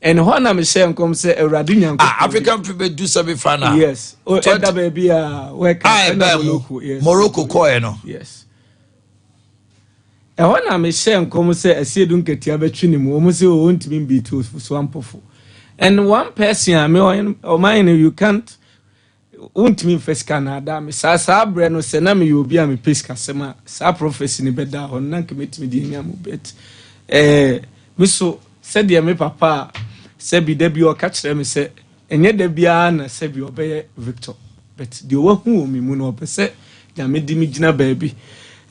Speaker 6: and when I'm saying come say Radinyan
Speaker 1: African people do semi-final.
Speaker 6: Yes. Oh, that baby World Cup.
Speaker 1: Yes. Morocco ko no.
Speaker 6: Yes. And when I'm saying come say I see don't get between him. Omo say o ntimi be to Swampofo. And one person, Omanhene, you can't. Won't mean first Canada. Me sa breno senami you be a me pesca sema. Sa prophecy ni beda on nan commit me the nyamu bet. me so said the me papa said be there be or catch them say and yet there be an said be obey Victor but the one who me muno per se ya me dimijina baby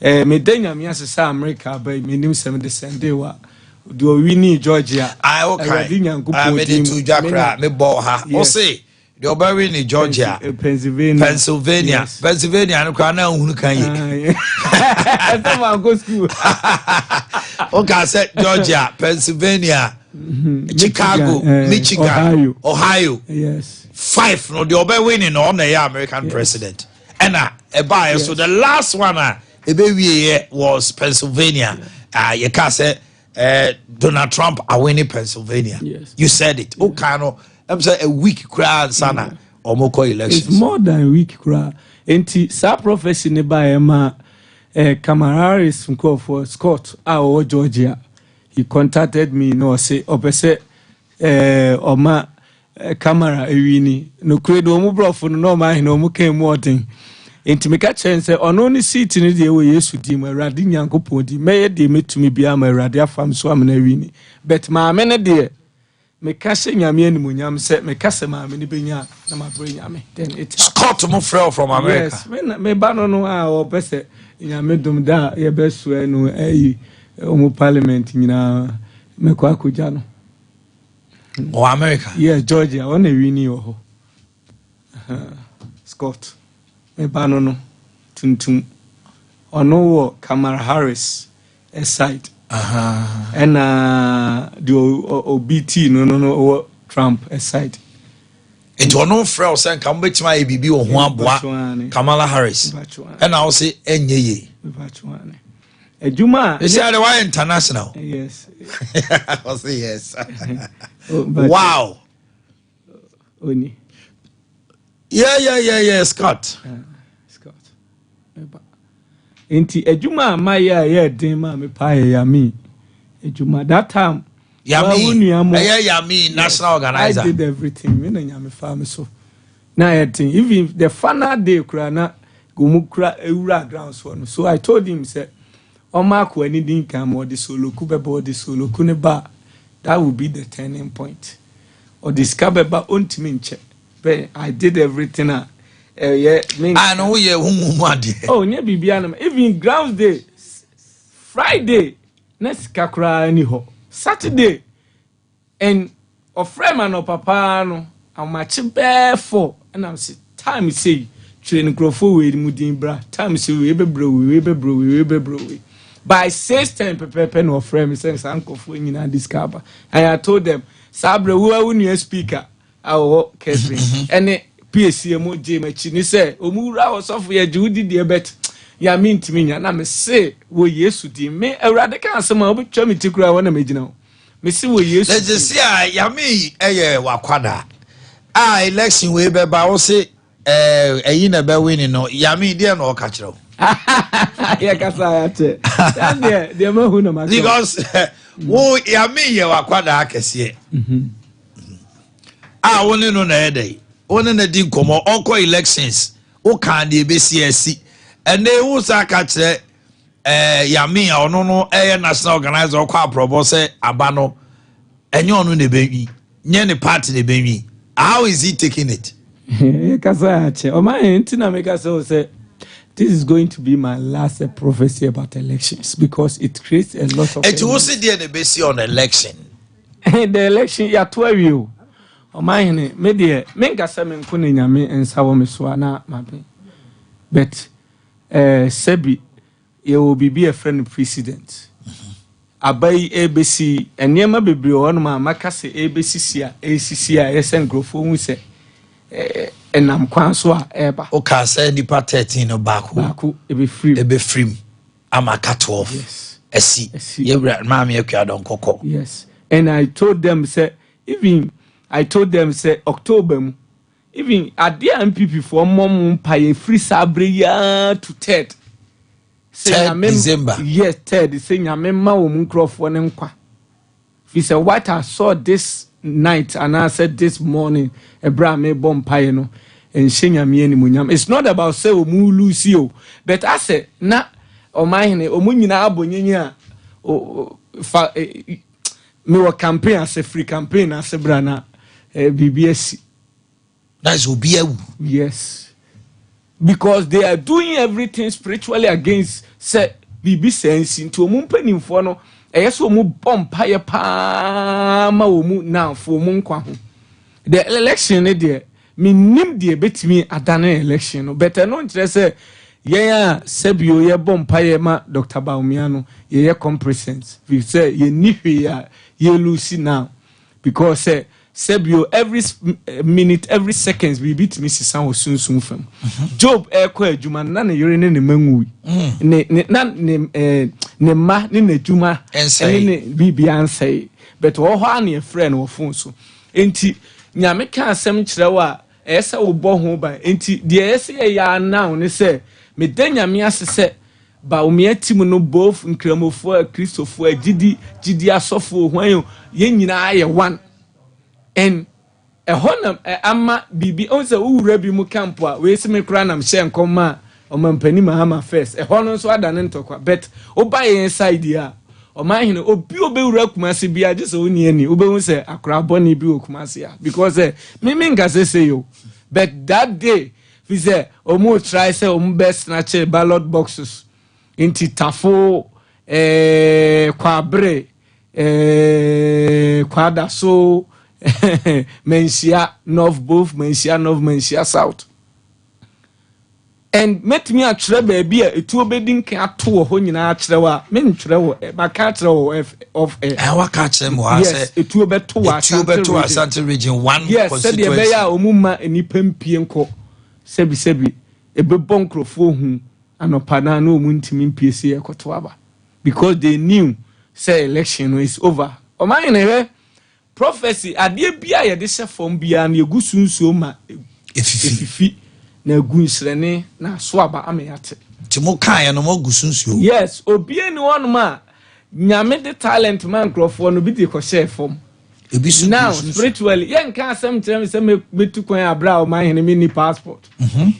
Speaker 6: me denya me as America by me nim 70 Sunday wa do we need Georgia
Speaker 1: okay I made it to Jakra me ball ha o say the obey in Georgia Pennsylvania yes. Pennsylvania no kwa na hunu kan yi
Speaker 6: go school
Speaker 1: okay said Georgia Pennsylvania Chicago Michigan Ohio
Speaker 6: yes
Speaker 1: 5 no the obey winning on the American yes. president and yes. so the last one was Pennsylvania you can say Donald Trump are winning Pennsylvania yes. you said it yeah. okay no I'm saying a week crowd sana omoko elections
Speaker 6: it's more than a week crowd enti sa prophecy ne ba ema Kamala Harris for Scott our Georgia he contacted me no say opese oma camera ewini no credo omu brofo no ma he no mu kan mu odin enti me ka chen say ono ni seat ni de we Yesu di mu Awurade Nyankopon di me ye de metumi bia ma Awurade afam so am na ewini but ma me ne de me ka se nyame animunyam se me ka se ma me ni benya na ma bro nyame then it
Speaker 1: Scott mo from America
Speaker 6: yes me ba no a opese nyame dum da ye besu enu ayi omu parliament nyina me kwa kuja no
Speaker 1: o America
Speaker 6: yes Georgia one wini ho Scott me ba no tuntum ono wo Kamala Harris side and the OBT no Trump side
Speaker 1: it ono frel sen kam betima e bibi o ho aboa Kamala Harris and I will say enyeye
Speaker 6: Ejuma
Speaker 1: is that why international
Speaker 6: yes
Speaker 1: I'll say yes wow
Speaker 6: Oni
Speaker 1: yeah Scott
Speaker 6: enti ejuma maya ya den ma me pa ya mi ejuma that time
Speaker 1: Yami national organizer
Speaker 6: I did everything me na nyame fa me so na everything even the final day kura na gomu kura ewura ground so I told him say Oma ko ani din kan mo de solo ku bebo de solo ku ne ba that will be the turning point or discover ba ontimi nche but I did everything yeah me
Speaker 1: I know ye humu ade
Speaker 6: oh nya bibia na even ground day Friday next kakra ani ho Saturday and of friend and papa no I'm match for and I'm say time say train grofo we mudin bra time say we be bro by 6:10 pepe no friend me say uncle for nyina discover and I told them sabre we new speaker awo Catherine and PSM je machi ni say omura osofu ya judi de bet ya mintimi nya na me say wo Yesu di me Awurade kan asema obetwa me tikura wona megina me say wo Yesu
Speaker 1: let's just see ya me wakwada election we be ba wo say eyi na be win no ya me dey na o ka kire
Speaker 6: ya kasa ya che that dey ma hu no ma
Speaker 1: because wo ya me ye wakwada akese woni no na edey woni na di komo onko elections o kan dey be CSC and they who say ka kire ya me ono no national organizer o kwa probo say aba no enye onu na be wi nye ne party na be wi how is he taking it
Speaker 6: kasa ya che o ma entina me kasa say this is going to be my last prophecy about elections because it creates a lot of
Speaker 1: it was there the base on election
Speaker 6: the election ya to awie Omanhene me de me nkasa me nko ne nyame ensawo me so na mabe but sebi ye will be a friend president abai ABC enema bebre wonu ma makase ABC sia ACC a yesen grofo hu se enam kwan so a eba
Speaker 1: o ka say nipa 13 no baako
Speaker 6: e be free
Speaker 1: amaka 12
Speaker 6: yes
Speaker 1: esi ye ma me akwa don kokko
Speaker 6: yes and I told them say October even Ade MPP for mom pay free sabre ya to 3rd
Speaker 1: December
Speaker 6: yes 3rd say nyame ma wo munkrofo ne nkwa fi say what I saw this night and I said this morning ebra me bom pay no enhye nyame ani munyam it's not about say o mu lose you but I say na Omanhene o mu nyina abonyenyi a me were campaign as a free campaign as a brana BBS.
Speaker 1: That's Ubia.
Speaker 6: Yes. Because they are doing everything spiritually against say BB sense into a mumpen in fono. Yes, we move bomb pie pa now for Munkwahu. The election, there, me nim the bet me a done election. Better no interest. Yeah, Sebio, ye bomb pie ma Dr. Baumiano, ye compressions. We say ye nippy ye Lucy now. Because Sebio every minute, every seconds we beat Mrs. San soon from Job Airquare, Juman, none urine in the Mangui. Ne ma ni ne Juma and say Bibian say, but all honey a friend or phone so. Enti Nyameka Sam Chrawa, Esa will born home by Enti, the SA ya now, ne say, me then Yamia say. Ba umia timu no both in Kremofo Christopher Gidi Asofo when you nyina ye one and a honor ama bibi onse u rebi mu camp a we se me kra na mhye nkoma o mampani mahama first a honor so ada ne ntokwa but oba ye inside dia o Omanhene obi obewura kumase bia je so oni ani obehu se akra boni bi okumase ya because me ngase say yo but that day we say omo try say omo best na che ballot boxes inti tafo kwabre kwada so mensia north both mensia north mensia south and met me a tre baby a two bedding can to ho nyina kire wa men kire wo ba ka kire wo of
Speaker 1: wa ka kire mo ha say
Speaker 6: it two be to
Speaker 1: Asante region one
Speaker 6: yes said the be ya omuma enipa mpie nko sebi e be bonkrofo hu anopa na no muntimi mpie se ekoto aba because they knew say election is over Omanhene prophecy ade bia ye de se form bia na egusunsuo ma efifi na egunsrene na so aba ameyate
Speaker 1: timo kan no mo gusunsuo
Speaker 6: yes obie ni won ma nyame de talent man crofo no bi de ko share form now spiritually yen kan asem tell me say metu kwan abra Omanhene me ni passport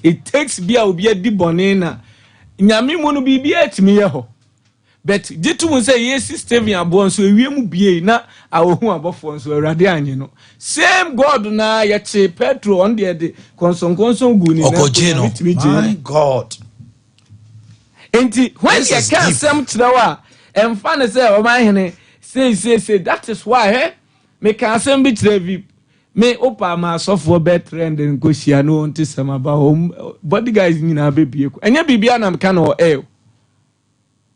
Speaker 6: it takes bia obi di bone na nyame mu no bibia atimi ye ho but jitu say yes system abon so ewiem bie na awohu abofo so awrade anye no same god na ye che petro on the konson gu ni
Speaker 1: na my god
Speaker 6: enti when you can some tirawa emfa ne say Omanhene say that is why me can some bi tiravi me opa ma sofo better and go shia no onti sama ba body guys nyina bebie ko enya bibia na me kan o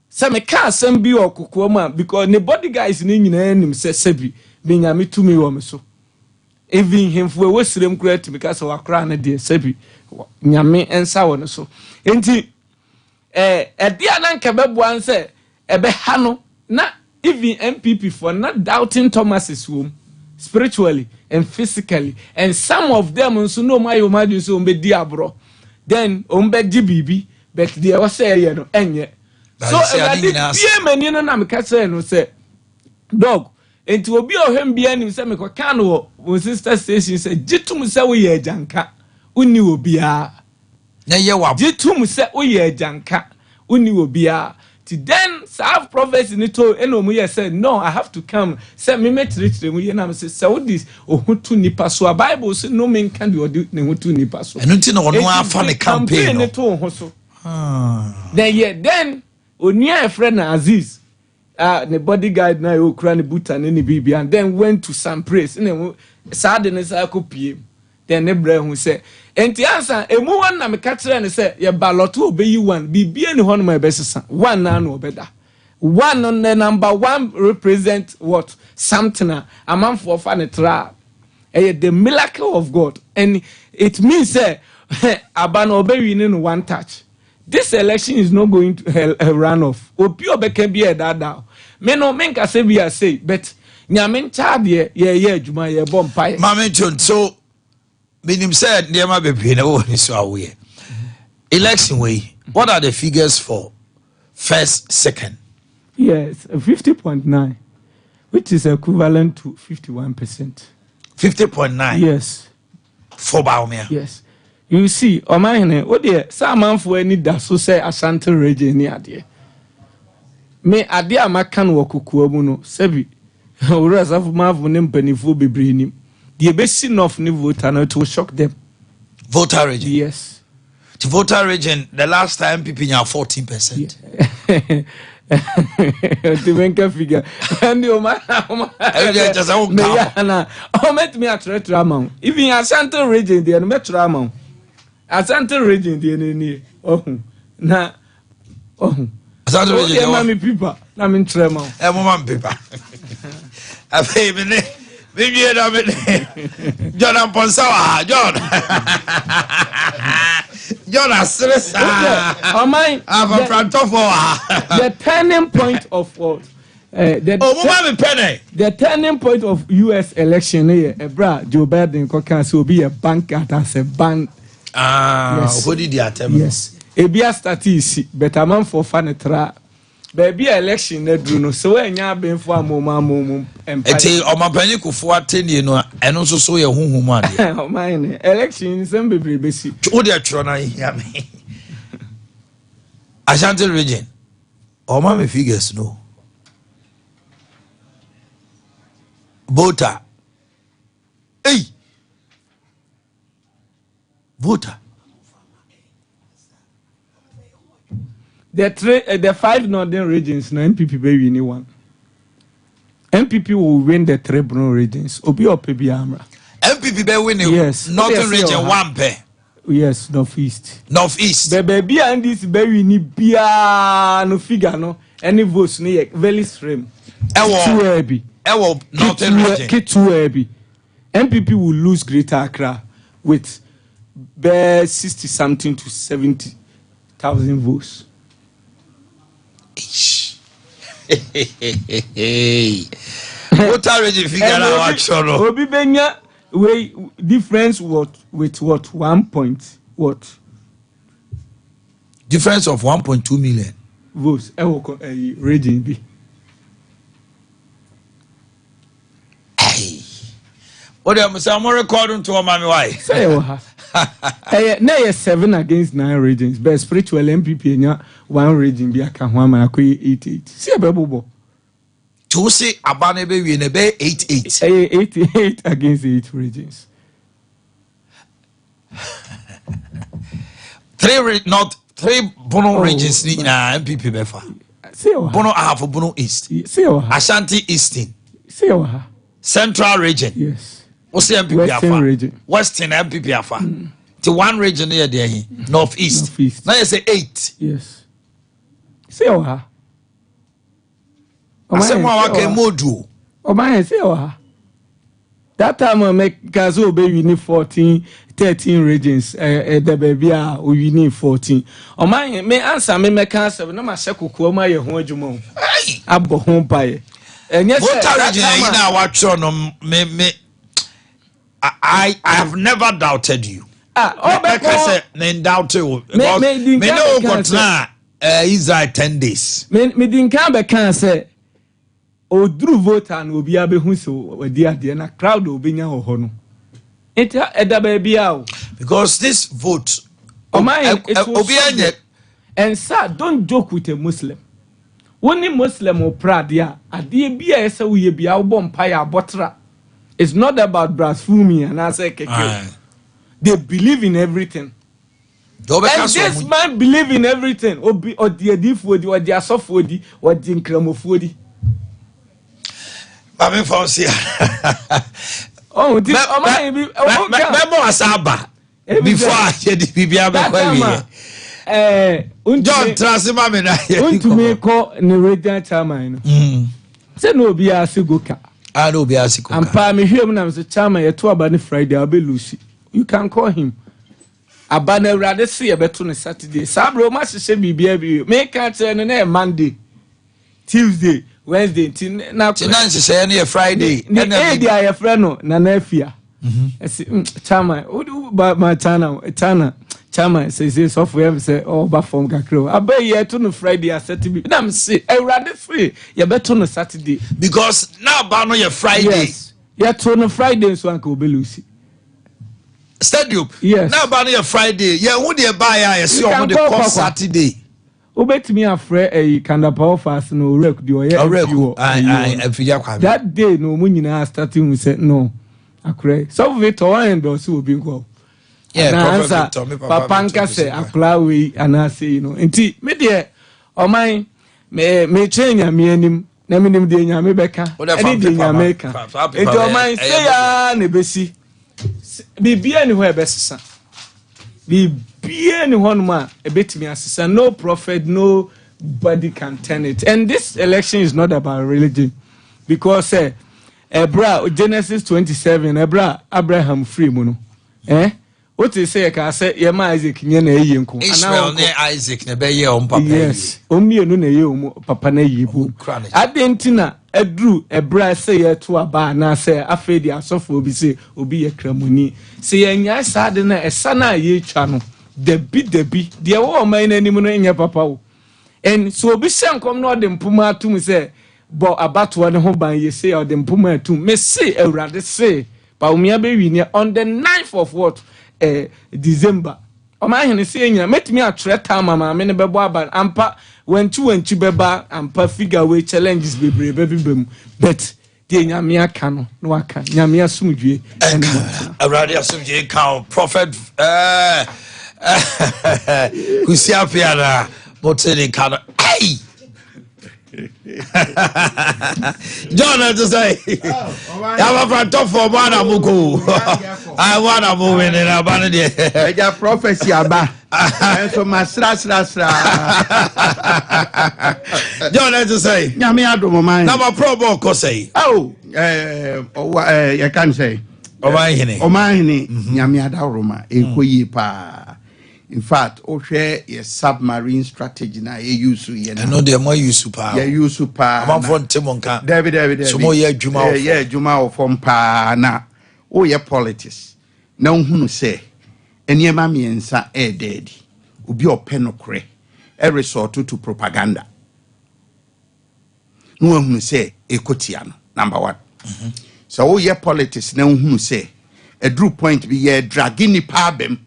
Speaker 6: se me ka asem bi okoko ma because ne body guys ni nyina anim se sebi me nyame tumi wo me so even him for we sirem kura because wa kra na de sebi nyame ensa wo ne so enti dia na nka beboan se ebe ha no na even MPP for not doubting Thomas is womb spiritually and physically and some of them also know my imagine so be diabro then be GBB but they was say no enye so e many no na me ka say no say dog enti obi ohwem bia nim say me ko kan wo sister station say jitum say we ye janka uni obi a
Speaker 1: na ye wa
Speaker 6: jitum say we ye janka uni obi a then serve prophecy ni to eno mu ye said no I have to come say me metritre mu ye na me say what this ohutu nipa so Bible say no men can do ne hutu nipa so
Speaker 1: eno ti na ono afa ne campaign
Speaker 6: no to ho so then onia e friend Aziz the bodyguard na o kra ne buta ne bibi and then went to some place ne sad ne sa kopie then ne bra hu say enti ansa emu wan na me ka kire ne say ye ballot obeyi one bibia ne ho no ma besesa one na no obeda one on the number one represent what something a man for fa ne tra the miracle of God and it means say abana obeyi ne no one touch. This election is not going to run off. Opi obeke bi e dada. Me no men ka se bi say but nyame ncha de ye adwuma ye bom pai.
Speaker 1: Mama John so minim said there ma be na wo ni so awe. Election way. What are the figures for first second?
Speaker 6: Yes, 50.9 which is equivalent to 51%.
Speaker 1: 50.9.
Speaker 6: Yes.
Speaker 1: For Baumia.
Speaker 6: Yes. You see, Omanhene, what dear, some man for any da so say Asante region near dear. me ade amaka no kokoa mu no sebi owura safu mavu ne mpanifo bebre nim the besi north ne voter no it will shock them.
Speaker 1: Voter region.
Speaker 6: Yes.
Speaker 1: The voter region, the last time people are 14%.
Speaker 6: The banker figure. And you met me at retro amount. Even a Central region, the metro amount. A Central region, the oh, na oh.
Speaker 1: Central region,
Speaker 6: mammy people. I'm in tremor.
Speaker 1: A woman people. A baby. Maybe John and Ponsawa, John. John has
Speaker 6: oh my, the turning point of what? The turning point of U.S. election here, Joe Biden will be a banker as a bank.
Speaker 1: Yes. What did you attempt?
Speaker 6: Yes. Ebia statistics, but a man for fanetra. Baby election na dru so anya ben fo amoma empire eti
Speaker 1: omapani kufo ateni no eno so so ye huhum ade
Speaker 6: o mine election sem bebre besi
Speaker 1: wo de atro na hia me Ashanti region oma me figures no voter voter the 5 northern regions, no MPP be win one. MPP will win the 3 brown regions. Obi or Pebi Amra. MPP be winning. Yes. Northern region 1 pair. Yes, northeast. Northeast. Baby and this baby ni bia no figure no. Any votes ni very stream. Ewo northern region. K2 MPP will lose Greater Accra with 60 something to 70,000 votes. What are you figure out? Obi Benya way difference with what 1 point what difference of 1.2 million votes. Region B. Hey, what am I saying? I'm recording to my wife. Say what? Now 7 against 9 regions, but spiritual MPP nya 1 region be aka ho ama akoy 88. See abebo. To say abane be we ne be 88. 88 against 8 regions. 3 Bono regions ni na MPP be fa. See what? Bono half of Bono East. See what? Ashanti Eastern. See what? Central region. Yes. Western region. Western MPP afa. The 1 region here there northeast. Now you say 8. Yes. Say oha. I say mo wa ke modu. O man say oha. That time I make Gazo baby ni 14, 13 regions. The baby we need 14. O man me answer me make answer no ma shekuku o ma ye ho adwuma. Abo ho pae. Enye say that region na wa tro no me I have never doubted you. Because me doubt you. Me know got na Israel 10 days. Me din kan be kan say odru voter na obi abehu so wadi ade na crowd obi nya ho no. It eda ba bia. Because this vote obi anye and sir don't joke with a Muslim. Only Muslim or proud ya ade bia ese wo ye bia wo bom pa ya botra. It's not about blasphemy and I say they believe in everything. And this man believe in everything. Or the adifodi, or the asofodi, or the incramofodi. Mami Fonsia. Oh, this Memo Asaba. Before I said the Bibia John Trasimamina. To me call Neradian Chamine. Say no be a Siguka. I know be asiko. And pa me hwem na me chama ye to aba ne Friday abe Lucy. You can call him. Aba na urade se ye beto ne Saturday. Sabro ma hye bibia bi. Me ka tell no na Monday, Tuesday, Wednesday, na hye na Friday. Na dia ye frɛ no na na afia. Esi chama. Ba ma chana. Chama say so for him say oh ba form kakro. Aba ye to no Friday a Saturday. Na me say urade free ye beto no Saturday because now ba no ye Friday. Yes. Ye to no Friday so anka obe Lucy. Stadium. Yes. Now ba no ye Friday. Ye hu de ba ya ye see on the Saturday.
Speaker 6: obetimi afre a kandapa fast no rek the oye that day no mu nyina starting we say no akure some of it one endorse obi nko papa nka say akura we and say you know nti me de oman me change me anim na me nim de nyame beka e de nyame ka nti oman say ya na besi bibia ni ho ebesesa bibia ni ho no ma ebetimi asesa no prophet nobody can turn it. And this election is not about religion because Genesis 27 Abraham free mono what they say ka say yema Isaac nye na eye nko
Speaker 1: Ishmael ne Isaac ne be ye papa
Speaker 6: yes omienu na ye papa na ye bu adentina adru ebra say ye to aba na say afedi asofo obi say obi ye kramuni say yenya sade na esa na ye twa no debi de wo man anim no nye papa wo and so obi senkom no de mpuma atum say bo abato ne ho ban ye say o de mpuma atum me say awurade say pa umia be wi ne on the 9th of what December. Omanhene say nya metimi atwere time mama me ne bebo aba ampa wantu beba ampa figure we challenges bebrebe but de nyame aka no na waka nyame asumdwe
Speaker 1: awurade asumdwe kan prophet kusia piara botene kan hey John to say I'm from top for one amuko I want to move in abana de
Speaker 7: ja prophecy aba so masra
Speaker 1: John to say
Speaker 7: nyame adom man
Speaker 1: na ma probo ko say
Speaker 7: you can say Omanhene nyame adawroma ekoyi pa. In fact, Oshe is submarine strategy na use ye na.
Speaker 1: No dey more use pa.
Speaker 7: Ye use pa.
Speaker 1: Am for Timonka.
Speaker 7: David.
Speaker 1: So mo ye adwuma.
Speaker 7: Ye adwuma of from pa na. O ye politics. Na hunu say enema miensa dead. Obi openokre. E resort to propaganda. No hunu say ekotia no. Number 1. So o ye politics na hunu say a drew point be ye dragini pabem.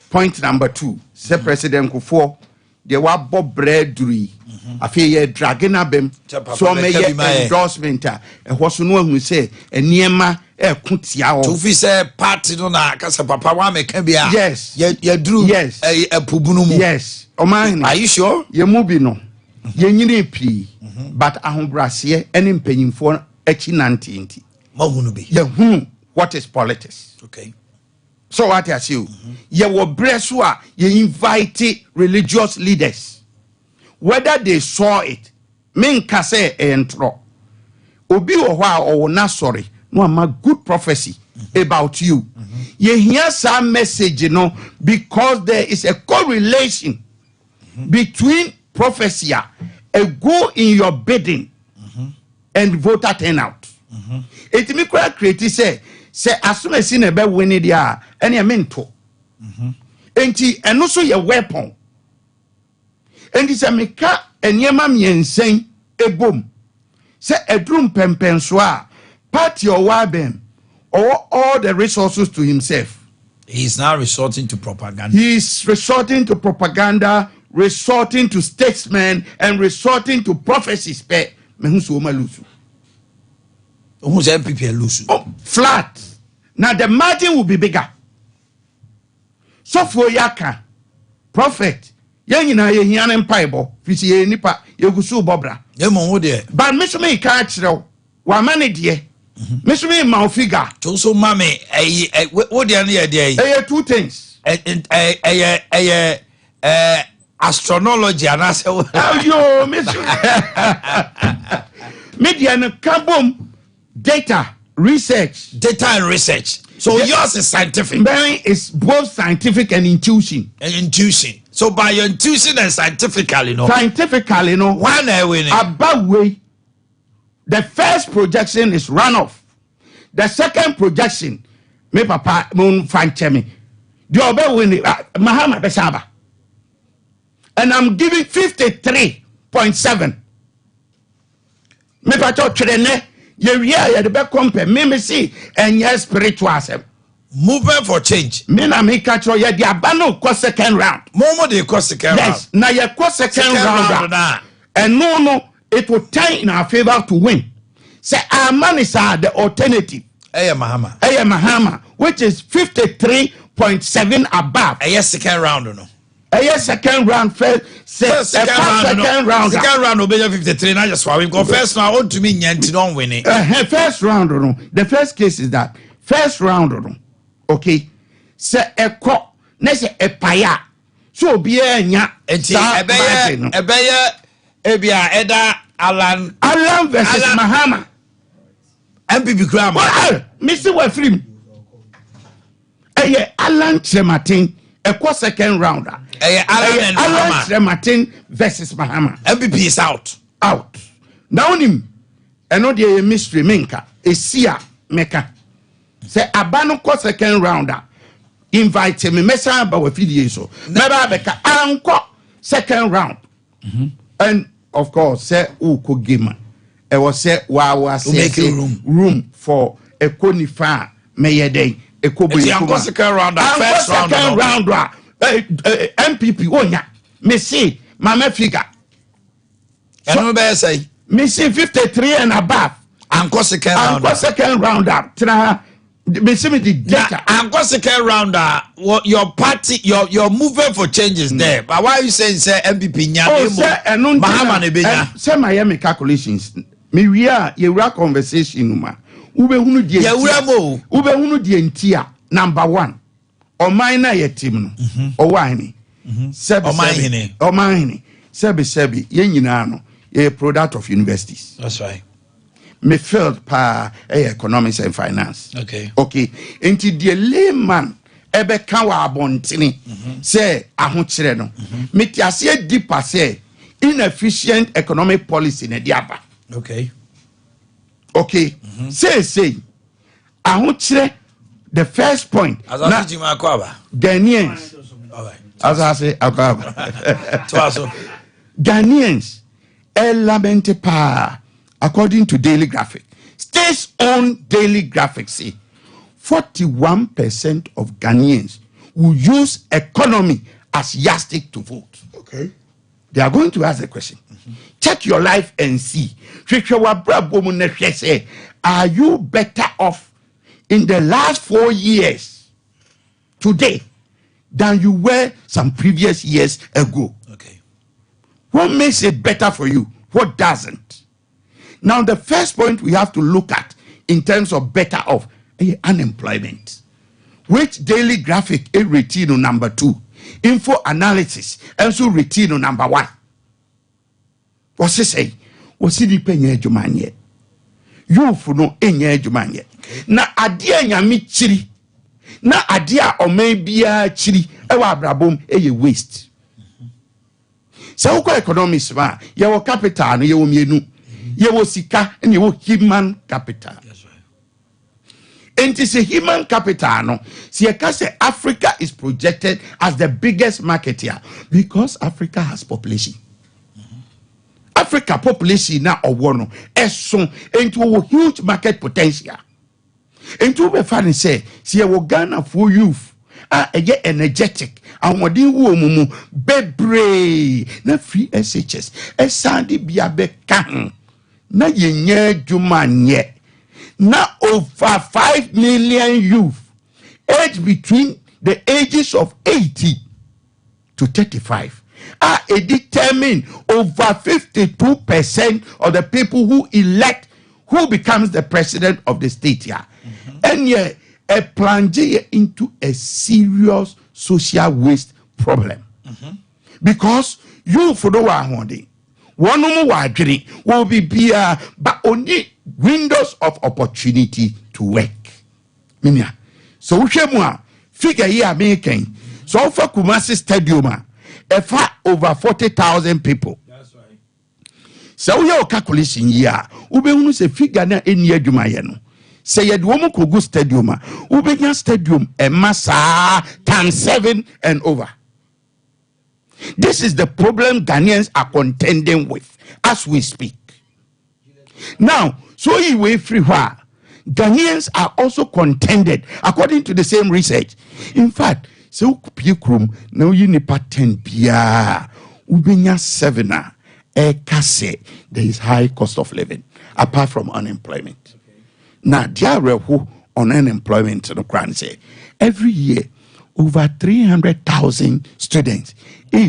Speaker 7: Point number 2, say President Kufo, they were Bob Bradbury. I feel ye dragging up them. So may ye endorsement. And what's no who say, and Niema Kutia.
Speaker 1: To fi say party no na kasa papa wa me can be.
Speaker 7: Yes.
Speaker 1: Ye drew.
Speaker 7: Yes.
Speaker 1: A pubunumu.
Speaker 7: Yes. Omanhene.
Speaker 1: Are you sure?
Speaker 7: Ye mubi no. Ye nyine pi. But ahombrase any penny for echi nanti.
Speaker 1: Mahunu be.
Speaker 7: Ye hunu what is politics.
Speaker 1: Okay.
Speaker 7: So what I say, ye will breswa, ye invite religious leaders. Whether they saw it, men kase entro. Obi or not sorry, no ma good prophecy about you. Ye hear some message, because there is a correlation between prophecy, a go in your bidding, and voter turnout. It me quite create say as soon as in a bed winning dia any mento enti eno so ye weapon enti say meka enyema miensen ebom say edrum pempen so a party or wabem or all the resources to himself.
Speaker 1: He's now resorting to propaganda.
Speaker 7: He's resorting to propaganda, resorting to statesmen, and resorting to prophecies. Pe mehusu omalusu.
Speaker 1: Almost MPP lose.
Speaker 7: Flat. Now the margin will be bigger. So for yaka, prophet, yenina ye hian empire, fisi ye nipa, ye gusu bobra. But Miss Me catch row, wa mani dear. Miss Me mouth figure.
Speaker 1: So, mammy, what the idea?
Speaker 7: 2 things.
Speaker 1: Astrology and I say,
Speaker 7: oh, yo, Miss Media and kabum. Data and research.
Speaker 1: So yours is scientific.
Speaker 7: Mine is both scientific and intuition.
Speaker 1: So by your intuition and scientifically,
Speaker 7: one
Speaker 1: winning.
Speaker 7: About way. The first projection is runoff. The second projection, me papa moon find chemi. The other winning Mahama Besaba. And I'm giving 53.7. Me pato trene. Ye the back compare me see and yes spiritual sem.
Speaker 1: movement for change.
Speaker 7: Me na me catch you the abano ko second round.
Speaker 1: Momo de ko second round.
Speaker 7: Yes, na ye ko second round. And no, it will turn in our favor to win. Say our man is the alternative. Mahama, which is 53.7 above.
Speaker 1: Second round no.
Speaker 7: Second round first. Second round.
Speaker 1: Second round obey 53. Now just we go first round. On to me nyanti don't win it.
Speaker 7: First round no. The first case is that first round no. Okay. Say eko na say epaya. So be nya.
Speaker 1: Enti ebeye ebia eda Alan
Speaker 7: versus Mahama.
Speaker 1: MPP Graham.
Speaker 7: Mr. Wefrim. Alan Trematin. A second rounder. Alan Trematin versus Mahama.
Speaker 1: MPP is out.
Speaker 7: Now him. And no the mystery minka. A seer meka. Say abano ko second rounder. Invite me. Mesa ba we fidi so. Never beka anko second round. And of course, say uko gima. I was say wa say room for a conifa meyede a kobo
Speaker 1: second round first round
Speaker 7: MPP onya me see mama figure
Speaker 1: and no say
Speaker 7: me see 53 and above
Speaker 1: anko second
Speaker 7: round tra me see me the data
Speaker 1: anko second round your party your movement for changes there but why you saying say MPP nya Mahama ne benya
Speaker 7: say my calculations me we are your conversation ma ube hunu die ube hunu die ntia number 1 oman na ye team no owahene omanhene sebi ye nyina no ye product of universities.
Speaker 1: That's right.
Speaker 7: Me failed pa economics and finance. Okay enti die layman ebe kan wa abontene say ahokyere no me ti ase deeper say inefficient economic policy na diaba. Okay. Say. Ahokyere the first point.
Speaker 1: As I see Akwaba.
Speaker 7: Ghanaians.
Speaker 1: All right.
Speaker 7: As I say Akwaba. Ghanaians lamente pa according to Daily Graphic. State's own Daily Graphic say 41% of Ghanaians will use economy as yardstick to vote.
Speaker 5: Okay.
Speaker 7: They are going to ask the question. Check your life and see. Are you better off in the last 4 years today than you were some previous years ago? What makes it better for you? What doesn't? Now, the first point we have to look at in terms of better off unemployment, which Daily Graphic is routine number 2, info analysis, and so routine number 1. What's he say? What's he penye jumanye? You for no enye jumanye. Na adia nyami chiri. Na adia omebia chiri. Ewa abrabom eye waste. Sa uko economics ma, yewo capital no yewo mienu. Yewo sika and yewo human capital. That's right. And it's a human capital no. Sieka say Africa is projected as the biggest market here because Africa has population. Africa population now owono eso into a huge market potential. Into be funny say see we Ghana for youth energetic and wodi wo mumu bebre na free SHS esandi bia be kan na yenye dwumanye na over 5 million youth aged between the ages of 80 to 35 are determined over 52% of the people who elect who becomes the president of the state here. And yet a plunge into a serious social waste problem. Because you for the one will be beer, but only windows of opportunity to work. Minya. So we figure here making so for Kumasi Stadium. Over 40,000 people. That's right. So your calculation here, ube se figure na eni adwuma ye no. Say ye do mo kogu stadium a, ube nya stadium e massa times 7 and over. This is the problem Ghanaians are contending with as we speak. Now, so you way free where Ghanaians are also contented, according to the same research. In fact, so Piekrum now you nipa 10 pia ubenya 7 kase there is high cost of living apart from unemployment. Now there who on unemployment no crane say every year over 300,000 students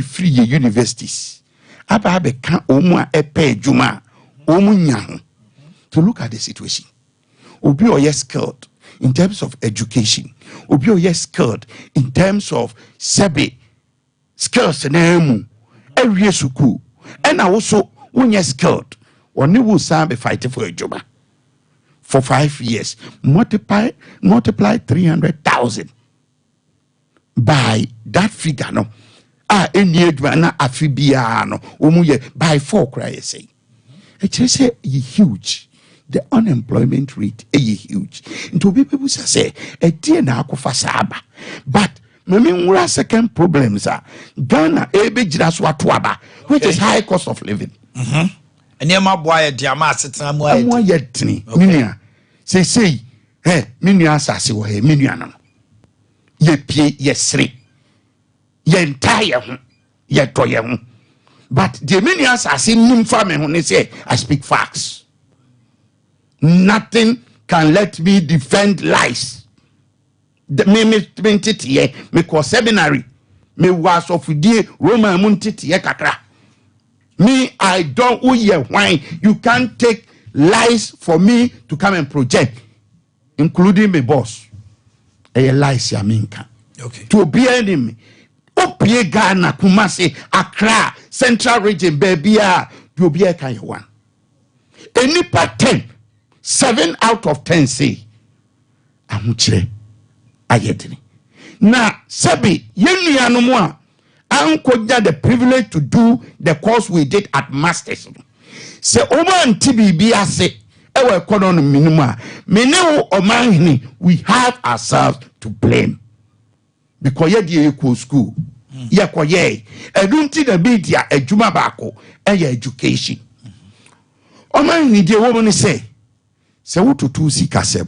Speaker 7: free universities aba be kan omu a epe juma omu nya to look at the situation. Obi oye skilled in terms of education. Obi oye skilled in terms of sebe skills na emu every suku. And also when you're skilled, one will be fighting for a job for 5 years. Multiply 300,000 by that figure. No, by 4 cry say. It is huge. The unemployment rate is huge. To be people say a dear na fasaba, but my second problems are Ghana which is high cost of living.
Speaker 1: And your my boy diama sitting more
Speaker 7: yet minia say hey minia sasi wo hey minia no ye pie ye sere ye entire ye toye but the minia sasi nim fa me ho say I speak facts. Nothing can let me defend lies. Me ko seminary me was of die Roman muntiti kakra. Me I don't why you can't take lies for me to come and project, including my boss. Lies ya minka.
Speaker 1: Okay.
Speaker 7: To be enemy. Opie Ghana Kumasi Accra Central Region baby to be a kind of one. Any part 10 7 out of 10 say amuchire ayedini. Na sabi yenu ya nomwa ankoja the privilege to do the course we did at masters. Se oman TBB ase ewe kono minima meneo Omanhene we have ourselves to blame because ye die equal school ye koye edunti na media adwuma baako education. Omanhene die woman say se wututu sikasem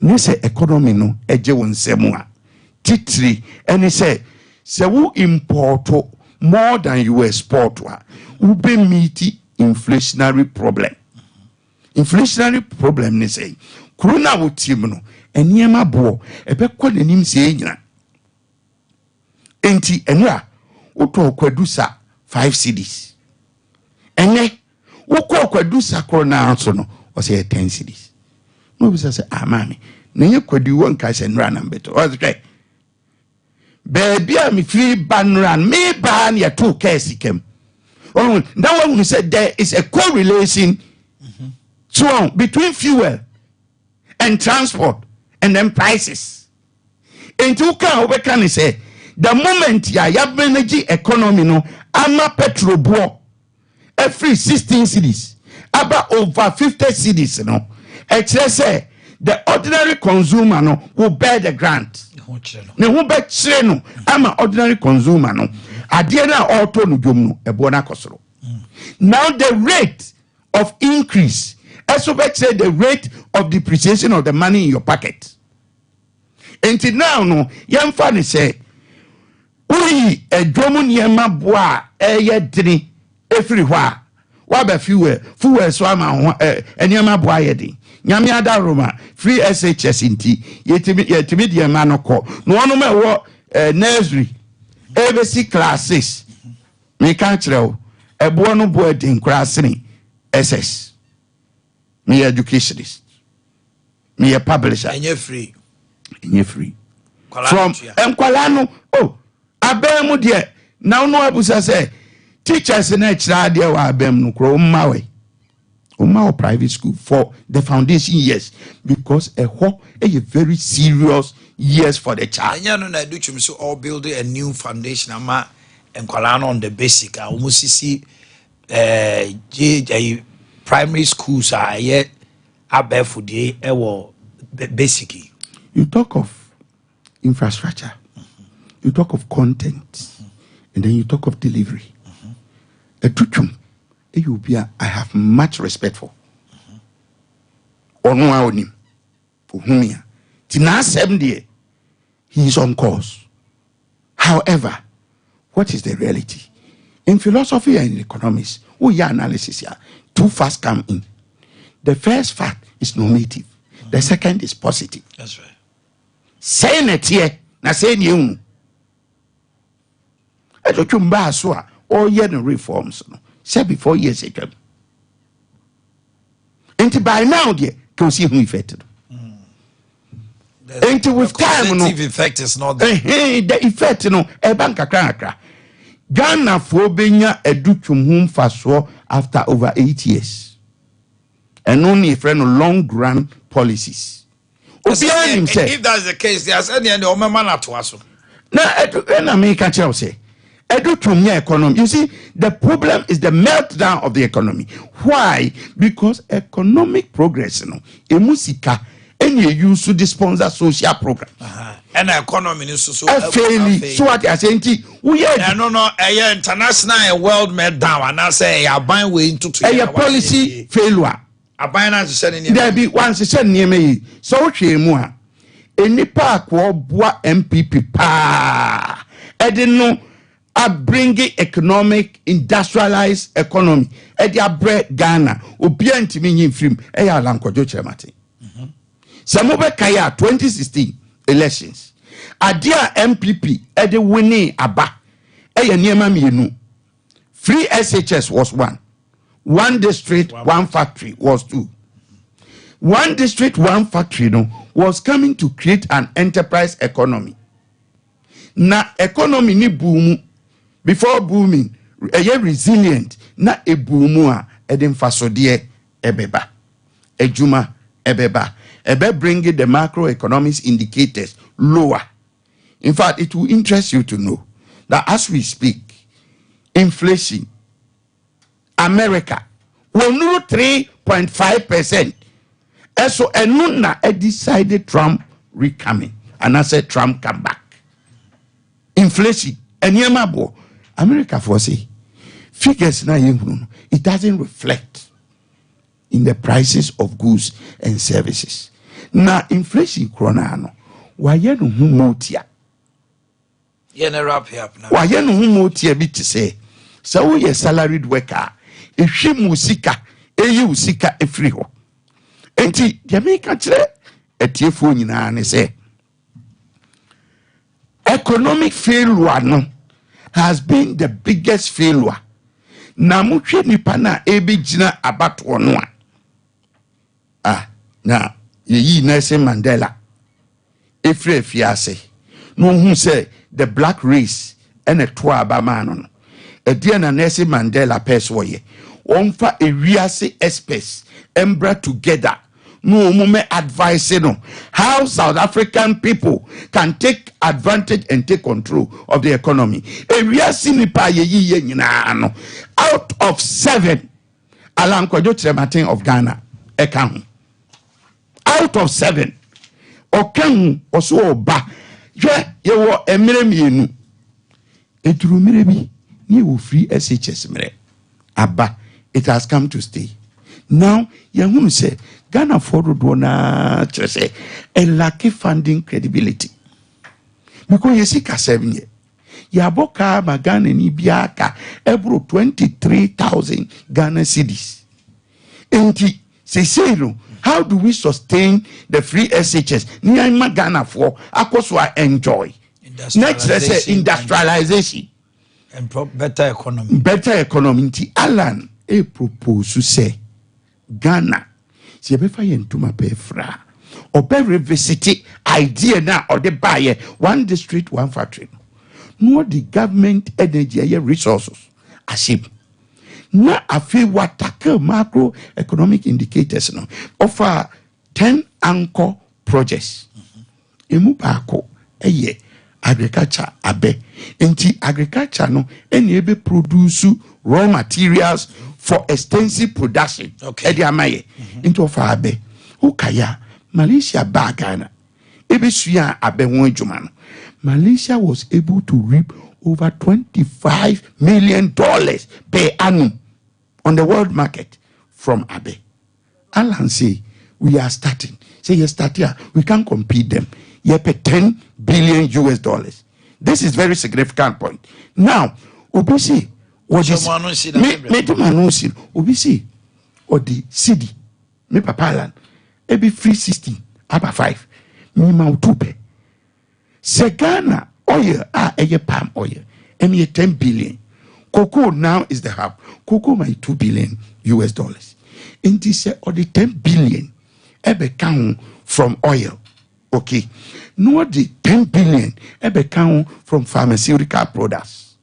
Speaker 7: ni se economy no eje won nsemu a titiri eni se wu import more than you export wa u be meet inflationary problem. Inflationary problem ni say corona wo tim no eniema bo ebe kwa nanim se nyina enti enra uto kwadusa 5 cedis ene wo kwadusa corona so no o say 10 cedis. No be say mami na ye kwadu won ka say nra na mbeto o say baby am free banran me ban ya to case kem. Oh, that one who said there is a correlation so between fuel and transport and then prices. And you can say the moment ya manage economy no ama petrol bo every 16 cities about over 50 cities no say the ordinary consumer no will bear the grant. Ne who bet no ama ordinary consumer no adie na auto no dwom no ebo na kosoro. Now the rate of increase also bet say the rate of depreciation of the money in your pocket. Until now no yemfa ne say we edwom niema boa eye dini efiri hwa wa ba fuel so ama niema boa ye din nyame ada roma free SHS inti yetimi de ma no ko no ono ma wo nursery ABC classes me kan kire ebo no bo din krasini SS me educationist me a publisher
Speaker 1: enye free
Speaker 7: from enkwala no oh abem de na no abusa say teachers na kira de wa abem no kro mmawe or private school for the foundation years because a very serious years for the child.
Speaker 1: And you know na do chum so all building a new foundation ama enkwala on the basic almost see primary schools are yet abefudie ewo basic.
Speaker 7: You talk of infrastructure, you talk of content, and then you talk of delivery. A tuchum I have much respect for. Onim. Uhumia. Tina 70, he is on course. However, what is the reality? In philosophy and in economics, analysis here, two facts come in. The first fact is normative. The second is positive.
Speaker 1: That's right.
Speaker 7: Saying it here, na saying you. I don't know all year reforms. Say before years ago. And by now, dear, can see who affected. And with time, no
Speaker 1: effect is not there.
Speaker 7: The effect, a bank a Ghana for benya edutum home faso after over 8 years. And only a friend of long run policies.
Speaker 1: If that's the case, there's any man at us.
Speaker 7: Now, I make a tell say, edutum economy. You see, the problem is the meltdown of the economy. Why? Because economic progress, emusika. And you use to sponsor social program.
Speaker 1: And the economy is so
Speaker 7: failing. So what I say, we are
Speaker 1: no, international world meltdown. And I say, I buy way into
Speaker 7: a policy failure.
Speaker 1: I buy not sending
Speaker 7: there be once to send near me. So she more. Any park will boa MPP pa. I didn't know. I bring economic industrialized economy. I bread Ghana. Obianti me in film. I alanko jo chemati. Samobe Kaya 2016 elections. Adia MPP ede winning aba. Eye niema mienu. Free SHS was 1. 1 district, 1 factory was 2. 1 district, 1 factory was coming to create an enterprise economy. Na economy ni boom. Before booming, resilient. Na e boomua eden fasodie ebeba. Ejuma ebeba. Ebe bringing the macroeconomics indicators lower. In fact, it will interest you to know that as we speak, inflation, America, will know 3.5%. And so, and decided Trump recoming. And I said Trump come back. Inflation, and yamabo, America for say, figures na it doesn't reflect in the prices of goods and services. Na inflation chronano waye no humotia
Speaker 1: ye na wrap up na
Speaker 7: waye no humotia bi te say so we salaried worker ehwe musika eyi usika efri ho enti Jamaica kire etiefo nyina ne say economic failure no has been the biggest failure na mutwe nipa na ebegina abato no na ye Nelson Mandela efre fiase no hu say the black race and a twa ba man no e dia na Nelson Mandela person ye wonfa ewiase experts embra together no mume advice no how South African people can take advantage and take control of the economy ewiase nipa ye nyina no out of 7 Alankwajo Trematin of Ghana eka out of 7 okan oso oba ye wo emere mienu eduru mere bi ni wo free SHS mere aba it has come to stay now ya hunu say Ghana for do na say a lack funding credibility because you see ka 7 year ya boka ma Ghana ni biaka ebro 23,000 Ghana cedis enti say no how do we sustain the free SHS? Niyama Ghana for akoswa enjoy. Next, let's say industrialization
Speaker 1: and better economy.
Speaker 7: Better economy. Nti Alan propose to say Ghana. Si ebefa yentuma pefra. Obe revisit idea na or the buyer 1 district 1 factory. No the government energy resources aship. Na afi watake macro economic indicators no offer 10 anchor projects. Emu baako eye agriculture abe. Enti agriculture no eni ebe produce raw materials for extensive production.
Speaker 1: Okay.
Speaker 7: Edi amaye. Into offer abe. Ukaya Malaysia bagana. Ebe suya abe ho adwuma no. Malaysia was able to reap over $25 million per annum on the world market from Abe. Alan say, we are starting. Say you start here, we can compete them. You pay $10 billion US. This is very significant point. Now, obisi what is me obisi or the city me papa land every free 16 about 5 me ma utupe Segana oil palm oil and 10 billion. Cocoa now is the hub. Cocoa my $2 billion US. In this or the 10 billion ebe count from oil. Okay. No the 10 billion ebe count from pharmaceutical products.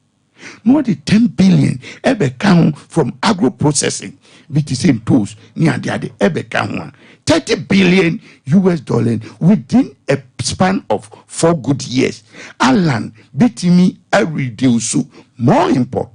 Speaker 7: No the 10 billion ebe count from agro processing. BTC tools near the other ebe count 30 billion US dollar within a span of 4 good years. Alan BTMI reduce more import.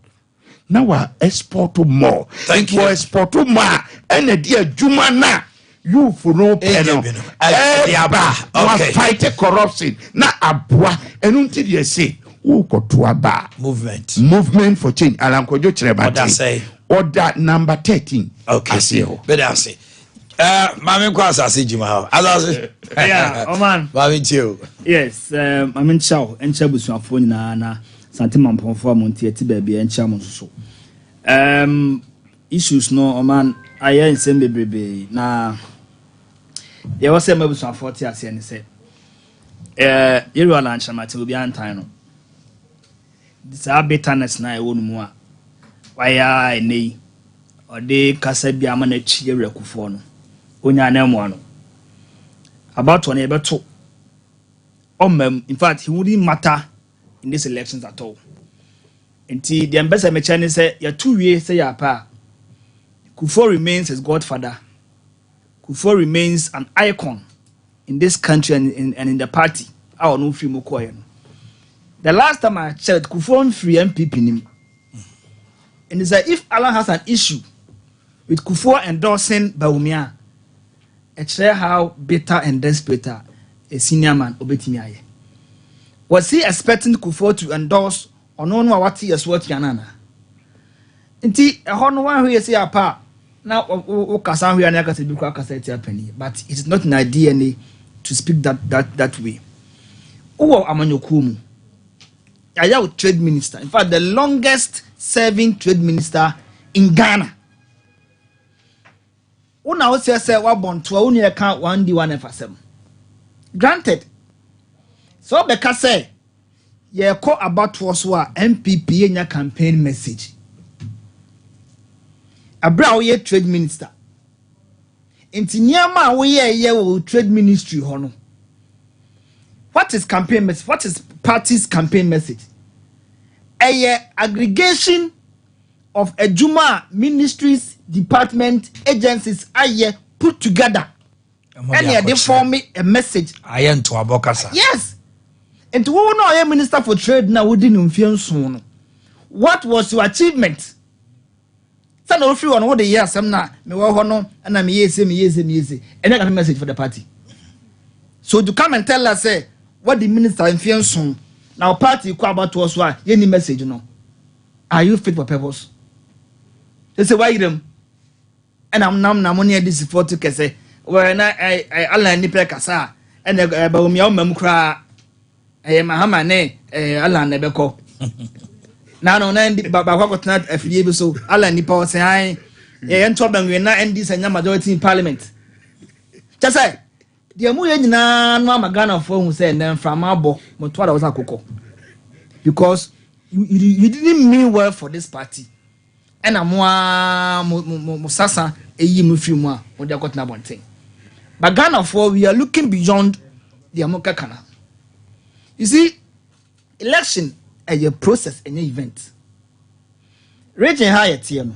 Speaker 7: Now we export more.
Speaker 1: Thank you.
Speaker 7: Export more. And a dear Jumana. You for no penal. Okay. Fight corruption. Na abwa. And until you say, who got to a bar? Movement for change. Alan Kojo Trebati. Order number 13.
Speaker 1: Okay. But I say. Mami kwasa si jima. Azase.
Speaker 8: Yeah, Oman.
Speaker 1: Mami chiu.
Speaker 8: Yes, Mami chao. Encha busuafo nyina na santima mpomfo amonti eti baby encha mo so. Issues no Oman aye nsem bebrebe na ye wo se mabusuafo ti ase ne se. Yeru ala ncha mate obi antan no. This bitterness na e wonu mu a. Waya enei. Ode kasa bi amana chi yerekufo no. Onya na mo ano about one ebeto in fact he wouldn't matter in these elections at all. Until the ambassador mechani say ya 2 years say ya pa Kufuor remains his godfather. Kufuor remains an icon in this country and in the party. I no free mokoye. The last time I checked, Kufuor free MPP nim. And it's like if Alan has an issue with Kufuor endorsing Bawumia, it's how bitter and desperate a senior man obetimi aye. Was he expecting Kufuor to endorse or no what he is what yanana? Nti ehon one who say apa na o kasa hwe na kasa bi kwa kasa ti apani, but it is not in our DNA to speak that way. Uwo amanyoku mu aya trade minister, in fact the longest serving trade minister in Ghana. Una o say wa bonto unu e kan 1D1 F7. Granted. So beka say ye call about was wa MPP nya campaign message. Abra ye trade minister. Enti niama wo ye wo trade ministry ho no. What is campaign message? What is party's campaign message? A aggregation of Ejuma ministries, department, agencies aye put together. And they form me a message.
Speaker 1: Aye to abokasa.
Speaker 8: Yes. And to who know a minister for trade now we didn't feel soon. What was your achievement? Some of you on what the years I'm not me no and I'm yes. And I got a message for the party. So to come and tell us say what the minister in feel soon. Now party you about to us why any message you know. Are you fit for purpose? They say why them? And I'm now money this for to say when I Allah ni pe kasa and ba umi o mam kra mahama ne Allah na beko na no na ndi ba kwa kotna afie bi so Allah ni pa say ai ento banwe na ndi sanya majority in parliament just say the mu ye nyina no amagana for hu say na from abo moto ada was akoko because you didn't mean well for this party and mo sasa eyi mu fi mu a mo de akotna bonten. But Ghana for we are looking beyond the Amoka Kana. You see, election is a process and an event. Region higher TM.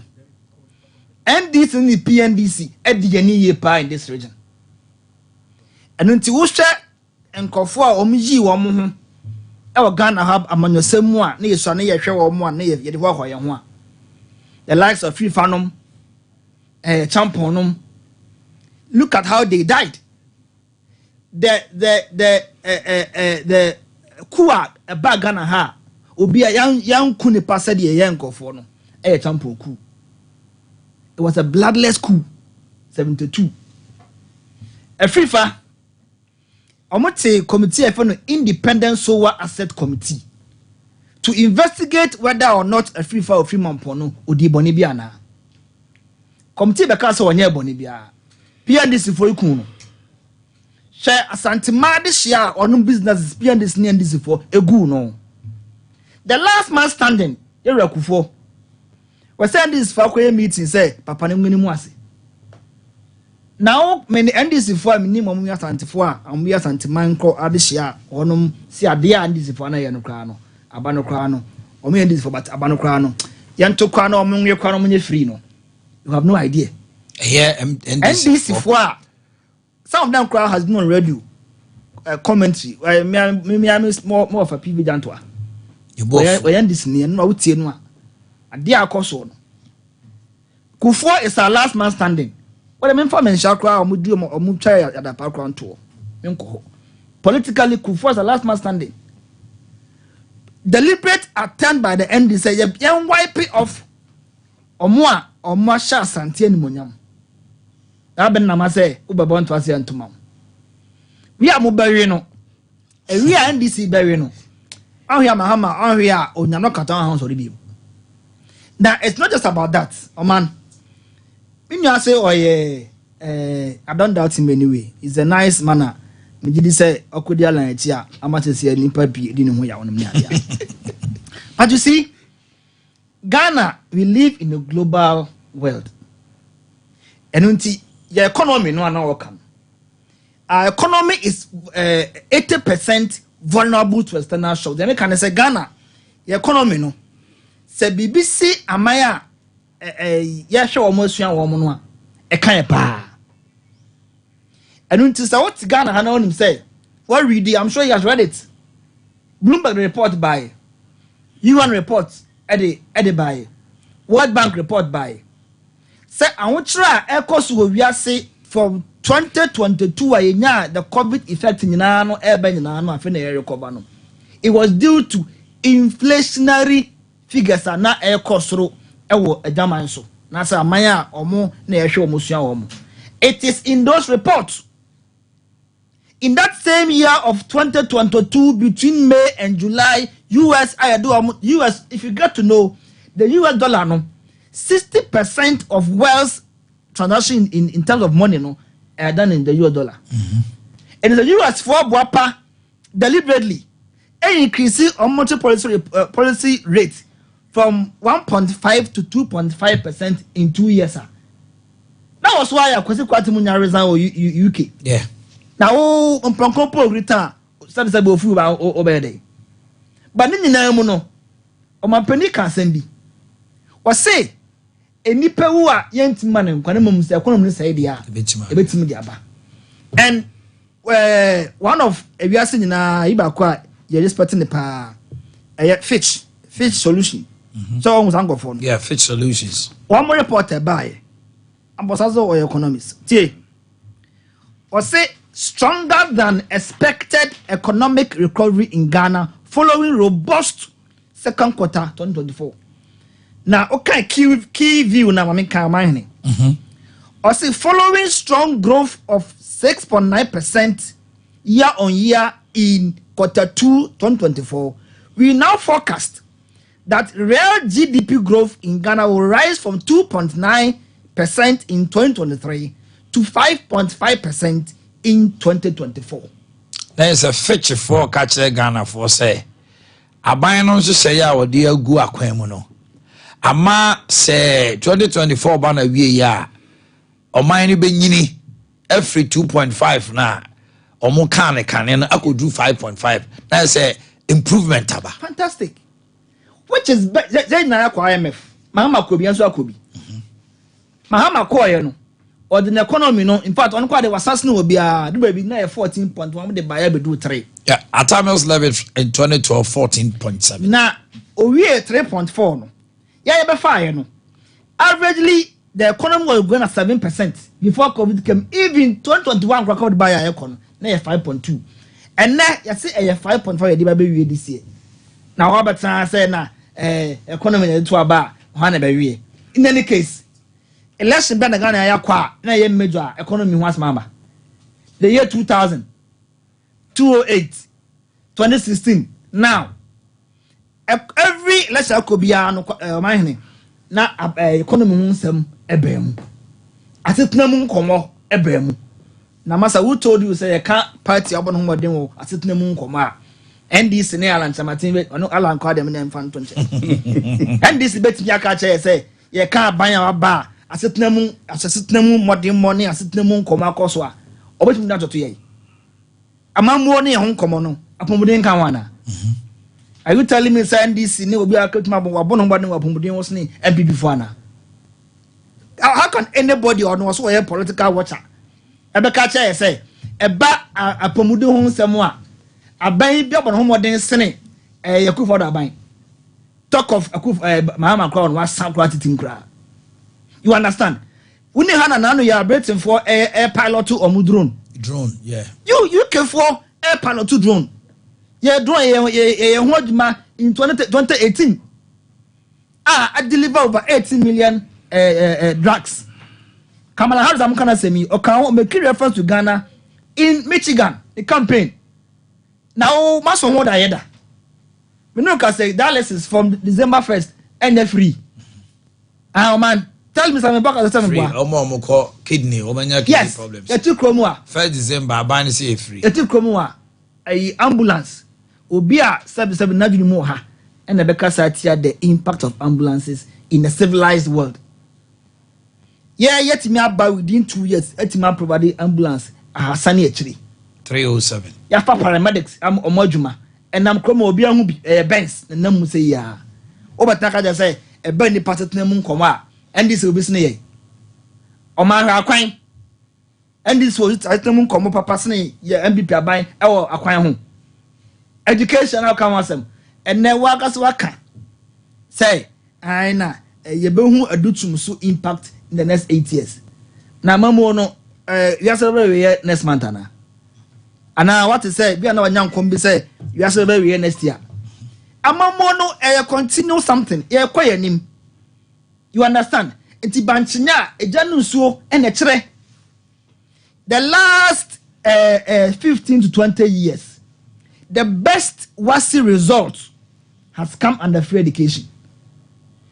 Speaker 8: NDC and the PNDC at the year in this region. And until we share and Kofua Omiji Wamu, our Ghana have among the same one, near Sonny, a show or one near the likes of Free Fanum, Champonum. Look at how they died. The kuwa a bagana ha obi a young kuni passed the yanko for no a champion coup. It was a bloodless coup. 72. Afrifa omote committee efo independent solar asset committee to investigate whether or not Afrifa or Fremampo no odi boni bia na committee be ka so onye boni bia PNDC for ikun no she asante made share on businesses PNDC ne NDC for egu no the last man standing yerakufo we send this for a meeting say papa ne ngani mu ase now many NDC for minimum ya asante for am ya asante man ko ade share onum si ade a NDC for na ye no kra no abano kra no o me NDC for but abano kra no yanto kra no o me kra no munye free no you have no idea NDC for some of them crowd has been on radio commentary me more of a PV jantoa you both we NDC ni no utie no ade akoso no Kufuor is our last man standing. What I mean for men shakra or mudu or mucha at the background tour. Politically, Kufuor is the last man standing. Deliberate attempt by the end say you wipe it off or more sha santian munyam. Aben namase ubabon to asi antumam. We are mubarino. We are NDC barino. Oh yeah, Mahama, oh yeah, oh no katan house or review. Now it's not just about that, oh man. When you say, oh yeah, I don't doubt him anyway. He's a nice manner. Me did say, Okudia Lantia, I'm not to see any papi, didn't know on him. But you see, Ghana, we live in a global world. And until your economy, no one can. Our economy is 80% vulnerable to external shocks. Then can say Ghana, your economy, no. Say BBC, Amaya. Yasha almost young woman, a kind of pa. And until so what Ghana had known him say, well, read I'm sure he has read it. Bloomberg report by UN reports, Ade by World Bank report by. Say, I want to try echoes we are say from 2022, the COVID effect in Nano, Urban Nano, and it was due to inflationary figures are not air cost through. Ewo ejaman so na say amaya omo na ehwe omosua omo. It is in those reports. In that same year of 2022, between May and July, US if you get to know the US dollar no 60% of wealth transaction in terms of money no are done in the US dollar. And the US for Boapa deliberately increasing on monetary policy rate from 1.5 to 2.5% in 2 years. That was why I was quite resign UK. Yeah. Now, on Pronkopo return, started to go through over there. But then, no, on my penny can send me. Or say, a nipper who are young man and Quanum's economist idea, a bit mediaba. And one of a Yasin in Ibaqua, you're just putting the power, a Fitch solution. So almost anglophone. Yeah, Fitch Solutions. One more reporter by Ambassador or economists. Or say stronger than expected economic recovery in Ghana following robust second quarter 2024. Now, okay, key view now. I mean, can or say following strong growth of 6.9% year on year in quarter 2 2024, we now forecast that real GDP growth in Ghana will rise from 2.9% in 2023 to 5.5% in 2024.
Speaker 1: There is a Fitch for catch Ghana for say. Abayanon say ya odi agu akwemu no. Ama say 2024 bana wie ya. Omanhene benyini every 2.5 na. Omo kan no akodu 5.5. Na say improvement aba.
Speaker 8: Fantastic. Which is they na kwa IMF. Mahama Kobi anso akobi. Mahama Koye no. Or the economy no. In fact, on kwa de wasasne obi a de baby na 14.1 de buy be do 3.
Speaker 1: Yeah, Atamils level in 2012 14.7.
Speaker 8: Na owie 3.4 no. Yeah, be fire no. Averagely the economy was growing at 7% before COVID came. Even 2021 record buy a economy na 5.2. And now you see a 5.5 de be this year. Now Robert say na economy to about 100 be. In any case, election ben Ghana ya kwa na ye major economy once mama. the year 2000, 2008, 2016. Now, every let's say could be Omanhene na economy nsem ebem. Asetena mu nkomo ebem. Na masa who told you say you can't party abon ho modern wo asetena mu nkomo a NDC ne Alan Chamatin ono Alan kwa dem na mfan tonche. NDC betimi aka che say you can't ban ya ba asetena mu modern money asetena mu nkomo akoso a obetimi na toto ye. Amamuo ne ho nkomo no apomuden kan wana. Are you telling me say NDC ne obi akatuma bon wabon ho modern apomuden wo sne MPP fo ana? How can anybody or no so a political watcher ebeka che say eba apomude ho nsem a aban bi obon ho modern sene yakufo da aban talk of Mahama Crown was sankra tinkra. You understand? We need hana na no you are waiting for air pilot to or drone yeah you can for air pilot to drone yeah drone ye hodma in 2018 I deliver over 18 million drugs. Kamala Harris amukana semi okan make reference to Ghana in Michigan the campaign. Now maso ho da yeda. Me no can say dialysis from December 1st and free. Man, tell me something about the
Speaker 1: free. Omo ko kidney, omanya kidney problems.
Speaker 8: Yes,
Speaker 1: 1st December ban say free.
Speaker 8: Eti kromu a ambulance obi a 77 nadwini mu ha and the satia the impact of ambulances in a civilized world. Yeah, yet me about within 2 years, etima provided ambulance Sani actually
Speaker 1: 307.
Speaker 8: Yeah, for paramedics, I'm Omojuma, and I'm Cromo Biamubi, Benz, and Namu say ya. Obataka just say a bendy pattern moon coma, and this will be snay. Omara Aquine, and this was it. I tell moon como papa snay, yeah, MBP by our Aquine home. Education, I'll come with them, and then work as waka. Say, I know, you behu a dutum so impact in the next 8 years. Now, Mamma, no, yes, next month. And now, what to say? We are not young combi say, you are so very next year. A Mamma, continue something, quiet him. You understand? It's Banchina, a Januso, and a tre. The last 15 to 20 years, the best WASI result has come under free education.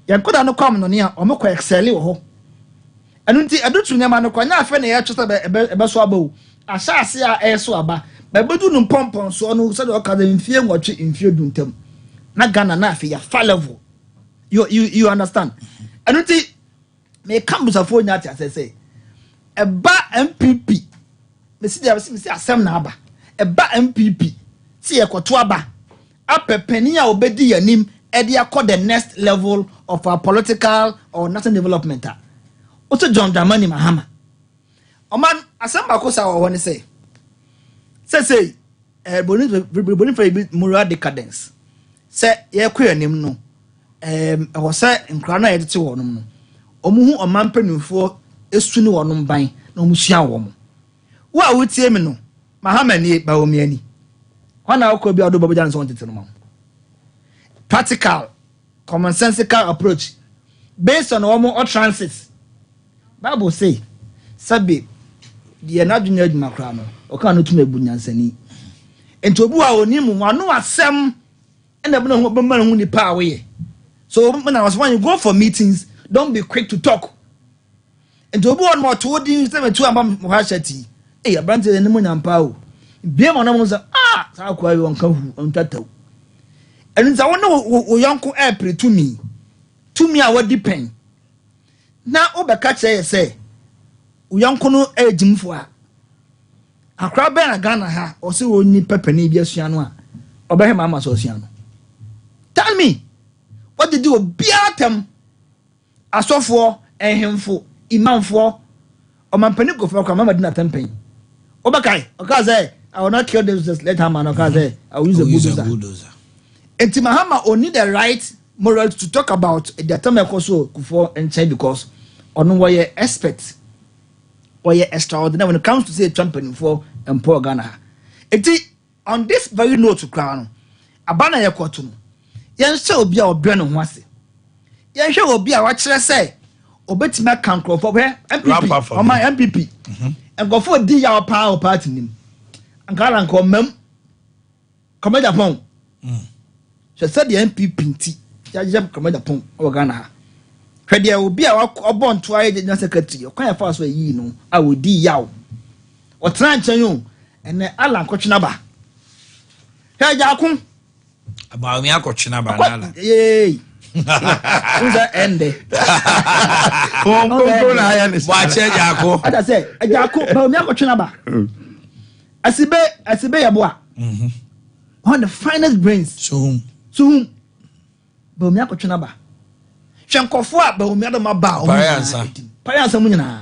Speaker 8: You could not come on here or more excel or and until I don't remember no quite nothing. I just a beswabo. I shall see our air swabba, but do no pompon so no said in fear watch in fear duntum. Not gonna naffy, a far level. You understand? And until may come with a phone at as I say. A ba MPP. Mr. Sam Naba. A ba MPP. See a quatuaba. Up a penny obedi and him. Edia call the next level of our political or national development. Also John Dramani Mahama. Oman asamba kosa I want to say. Say bonifa moral decadence. Say ye queer nim no. I was say in crana edit wonum no. Omuhu oman penufo esunu wonum ban na omusia wom. Wa wotie me no. Mahama ni ba omiani. Wana okobi odo bobojan so wonte no. Practical, commonsensical approach based on all transit. Bible say, Sabi, the anaduned macrano, or cannot to me bunyansani. And to bua on him, one no assem, and the woman who the power. So when I was when you go for meetings, don't be quick to talk. And to bua more toward you, 72 among Mohashati, a branded in the moon and pow. Be on almost how quite you on tattoo. And I wonder what young April to me I would depend. Now, Obakacha say, Uyankono a Jim for a crab and a gunner ha, or so only pepperni be a siano, or by Mamma Sociano. Tell me, what did you be at them? I saw for a him for, Imam for, or my penico for Mamma did not temping. Obakai, Okaze, I will not kill this letter man, Okaze, I will use a bulldozer. And Timahama only the right moral to talk about the time also for and say because on why you expect or you extraordinary when it comes to say champion for and poor Ghana. It on this very note to crown a banner ya cotton. Yan shall be our Brennan Wasi. Yan shall be our watcher say, or bet me can call for her MPP or my MPP. and go for di our power party nim and call and come Japan. She said the MP Pinty, Jajab come Japan or Ghana. Credia will be our born to a general secretary, or kind of fast way you know, I will di yaw. Or try to and then Alan Cochinaba. Hey, Jakun.
Speaker 1: About me, I Cochinaba.
Speaker 8: Yay. Who's that ended?
Speaker 1: Watch it, Jaco.
Speaker 8: As I said, a Jaco, but me, I Cochinaba. I see, Yabua. One of the finest brains. Soon. But me, I Cochinaba. Shankofua, but me, I don't know.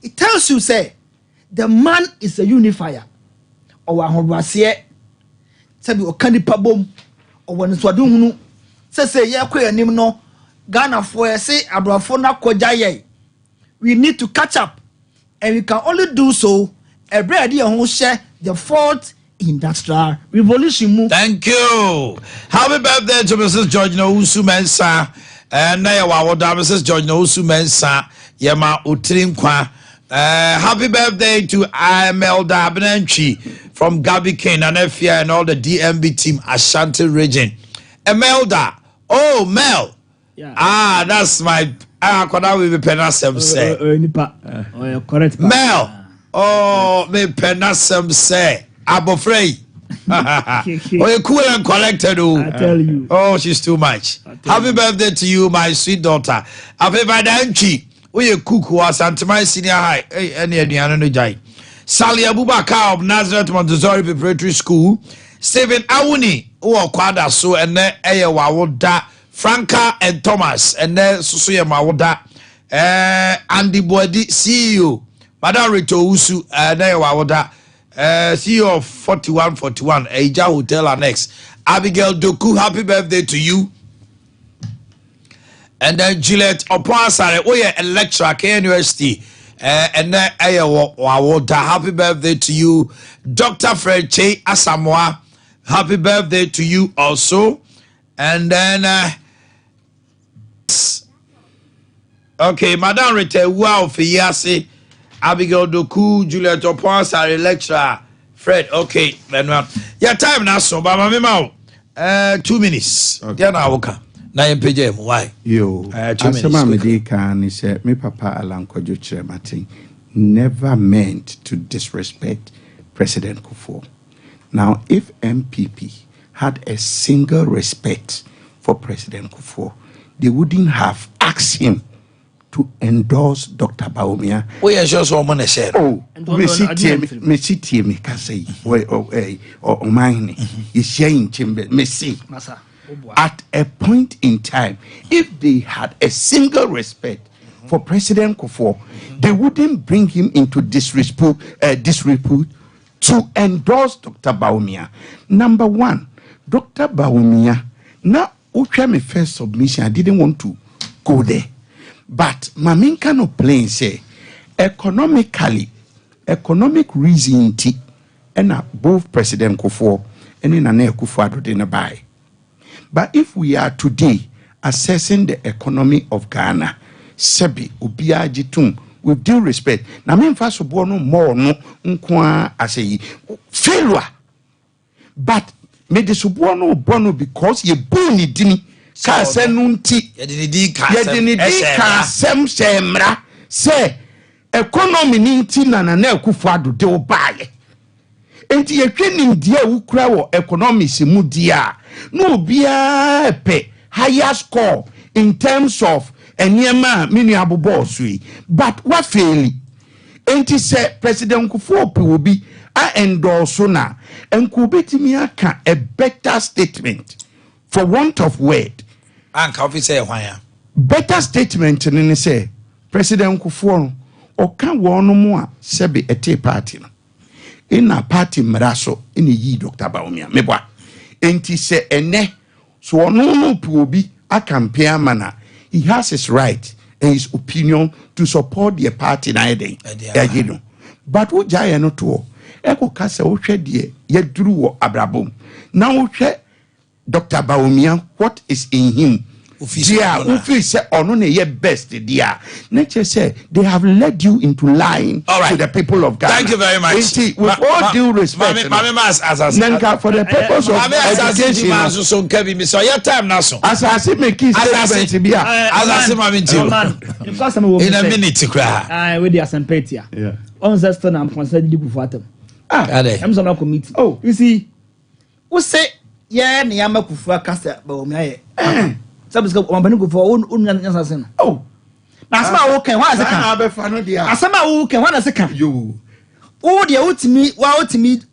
Speaker 8: It tells you, say, the man is a unifier. Or a Horvasia. Sabi o kanipa bom o won so adun say yakwa anim no Ghana for say abrafo na koja ye. We need to catch up, and we can only do so every idea who share the fourth industrial revolution.
Speaker 1: Thank you. Happy birthday to Mrs. George Nousu Mensa. And now Mrs. George Nousu Mensa Yama Utrim Kwa. Happy birthday to Imelda Abnanchi from Gabi Kane and Efia and all the DMB team Ashanti region. Imelda, oh Mel, yeah. That's my will be penasem say.
Speaker 6: Correct.
Speaker 1: Mel, oh me penasem say. Abofrey. Oh, you're cool and collected.
Speaker 6: I tell you.
Speaker 1: Oh, she's too much. Happy birthday to you, my sweet daughter. Happy birthday. We cook was Antimai Senior High, any Jai. Sally Abubakar of Nazareth Montessori Preparatory School, Stephen Awuni, who are Quada so and then Ayawawoda, Franca and Thomas, and then Susuya Mawoda, Andy Boadi, CEO, Madame Rito Usu, and Ayawawoda, CEO of 4141, Eja Hotel Annex, Abigail Doku, happy birthday to you. And then Gillette Opasare, oh yeah, a lecturer at University. And then happy birthday to you, Dr. Fred Che Asamoah. Happy birthday to you also. And then okay, Madame Rete Wow Fiyasi, Abigail Doku, Juliet Opasare, lecturer. Fred, okay, then yeah, time now so Baba Mimao. 2 minutes. Okay. Na yempeje mu why
Speaker 7: yo asema medika ni say me papa Alankwajo Chirematin never meant to disrespect President Kufuor. Now if MPP had a single respect for President Kufuor, they wouldn't have asked him to endorse Dr. Bawumia.
Speaker 1: We are just woman share.
Speaker 7: Oh, me city me can say Omanhene is sharing chamber me see. At a point in time, if they had a single respect for President Kufuor, they wouldn't bring him into disrepute to endorse Dr. Bawumia. Number one, Dr. Bawumia, now, my first submission, I didn't want to go there. But Maminka no plain say, economic reason, and both President Kufuor and in an Kufuor didn't buy. But if we are today assessing the economy of Ghana, Sebi, Obiajitum, with due respect, na me mfa so bo no more no nkwa aseyi failure. But me de so bo no bono because ye bu ni dini ka senunti ye de di ka sem semra se economy ni nti na Akufo Addo de obaye. Enti ye hwenim dia wukura wo economics mu dia no bia pe higher score in terms of eniema mini abobo sui, but what fail enti say President Kufuor will be a endorse na enku betimi aka a better statement for want of word
Speaker 1: anka officer hwan
Speaker 7: better statement ni say President Kufuor oka wono mu a sebe ete party no in a party mraso in yi Dr. Bawumia mebwa enti se ene so no be a campaign manner. He has his right and his opinion to support the party na ede but wo jaya no to eko kasa wo hwe de ye duru wo abrabom na wo hwe Dr. Bawumia what is in him Dia ufi say ono ne ye best dia. Nature say they have led you into lying to the people of Ghana.
Speaker 1: Thank you very much.
Speaker 7: With all due respect. Nanka for the purpose of education.
Speaker 1: So Kevin, Miss your time now so.
Speaker 7: Asase make it statement bia.
Speaker 1: Asase mami nti. In a minute cry.
Speaker 8: With the asempetia.
Speaker 5: Yeah.
Speaker 8: On Zeston I'm concerned you before them.
Speaker 1: Ade.
Speaker 8: I'm not committee. Oh, you see. Who say yeah ni ama kufu kasa ba o me aye. Sabes que Omanhene kufu nyansa oh. Na asema wo kan wa se kan.
Speaker 7: Na be fa no dia.
Speaker 8: Asema wo kan wa na se kan.
Speaker 7: You.
Speaker 8: Wo de utimi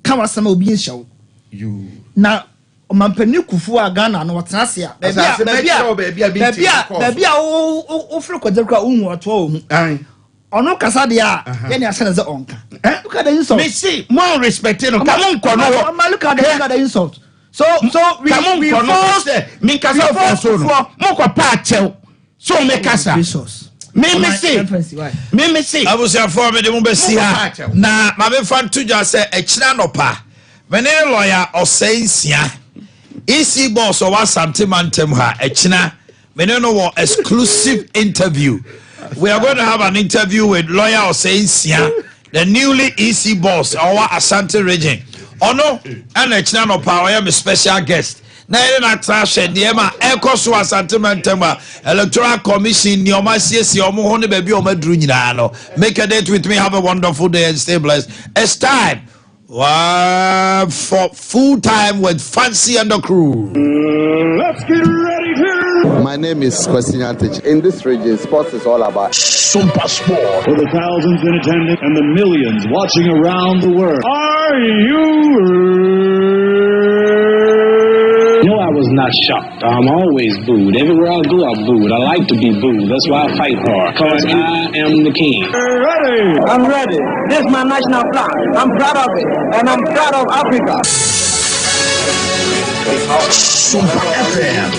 Speaker 8: kan asema obi nhyawo.
Speaker 7: You.
Speaker 8: Na Omanhene kufu Ghana no watenase a. Baabi a wo firi kwadakura wo oto wo hu. Ono kasa de a ye ne asena ze onka. Look at the insult.
Speaker 7: Me see more respect no. Come on kono.
Speaker 8: Look at the insult. So we force
Speaker 7: me kasa for no. Mo ko pa chew. So me kasa. Me see.
Speaker 1: Abusia for me de mo be see ha. Na ma be fan to just say e kira no pa. Me ne lawyer osensia. EC boss o wa santimantem ha e kira. Me ne no wo exclusive interview. We are going to have an interview with lawyer Osensia, the newly EC boss our Asante region. Oh no, and a channel power, I am a special guest. Now, Natasha, Niema, Echo Asante Mantema, Electoral Commission, Nioma CSC, Omohone Baby Omadrunano. Make a date with me, have a wonderful day and stay blessed. It's time for full time with Fancy and the crew.
Speaker 9: Let's get ready to.
Speaker 10: My name is Kwesi Antich. In this region, sports is all about
Speaker 9: Sompa Sport. For the thousands in attendance and the millions watching around the world. Are you?
Speaker 11: No, I was not shocked. I'm always booed. Everywhere I go, I'm booed. I like to be booed. That's why I fight hard. Because I am the king.
Speaker 9: Ready?
Speaker 12: I'm ready. This is my national flag. I'm proud of it. And I'm proud of Africa.
Speaker 9: Sompa FM.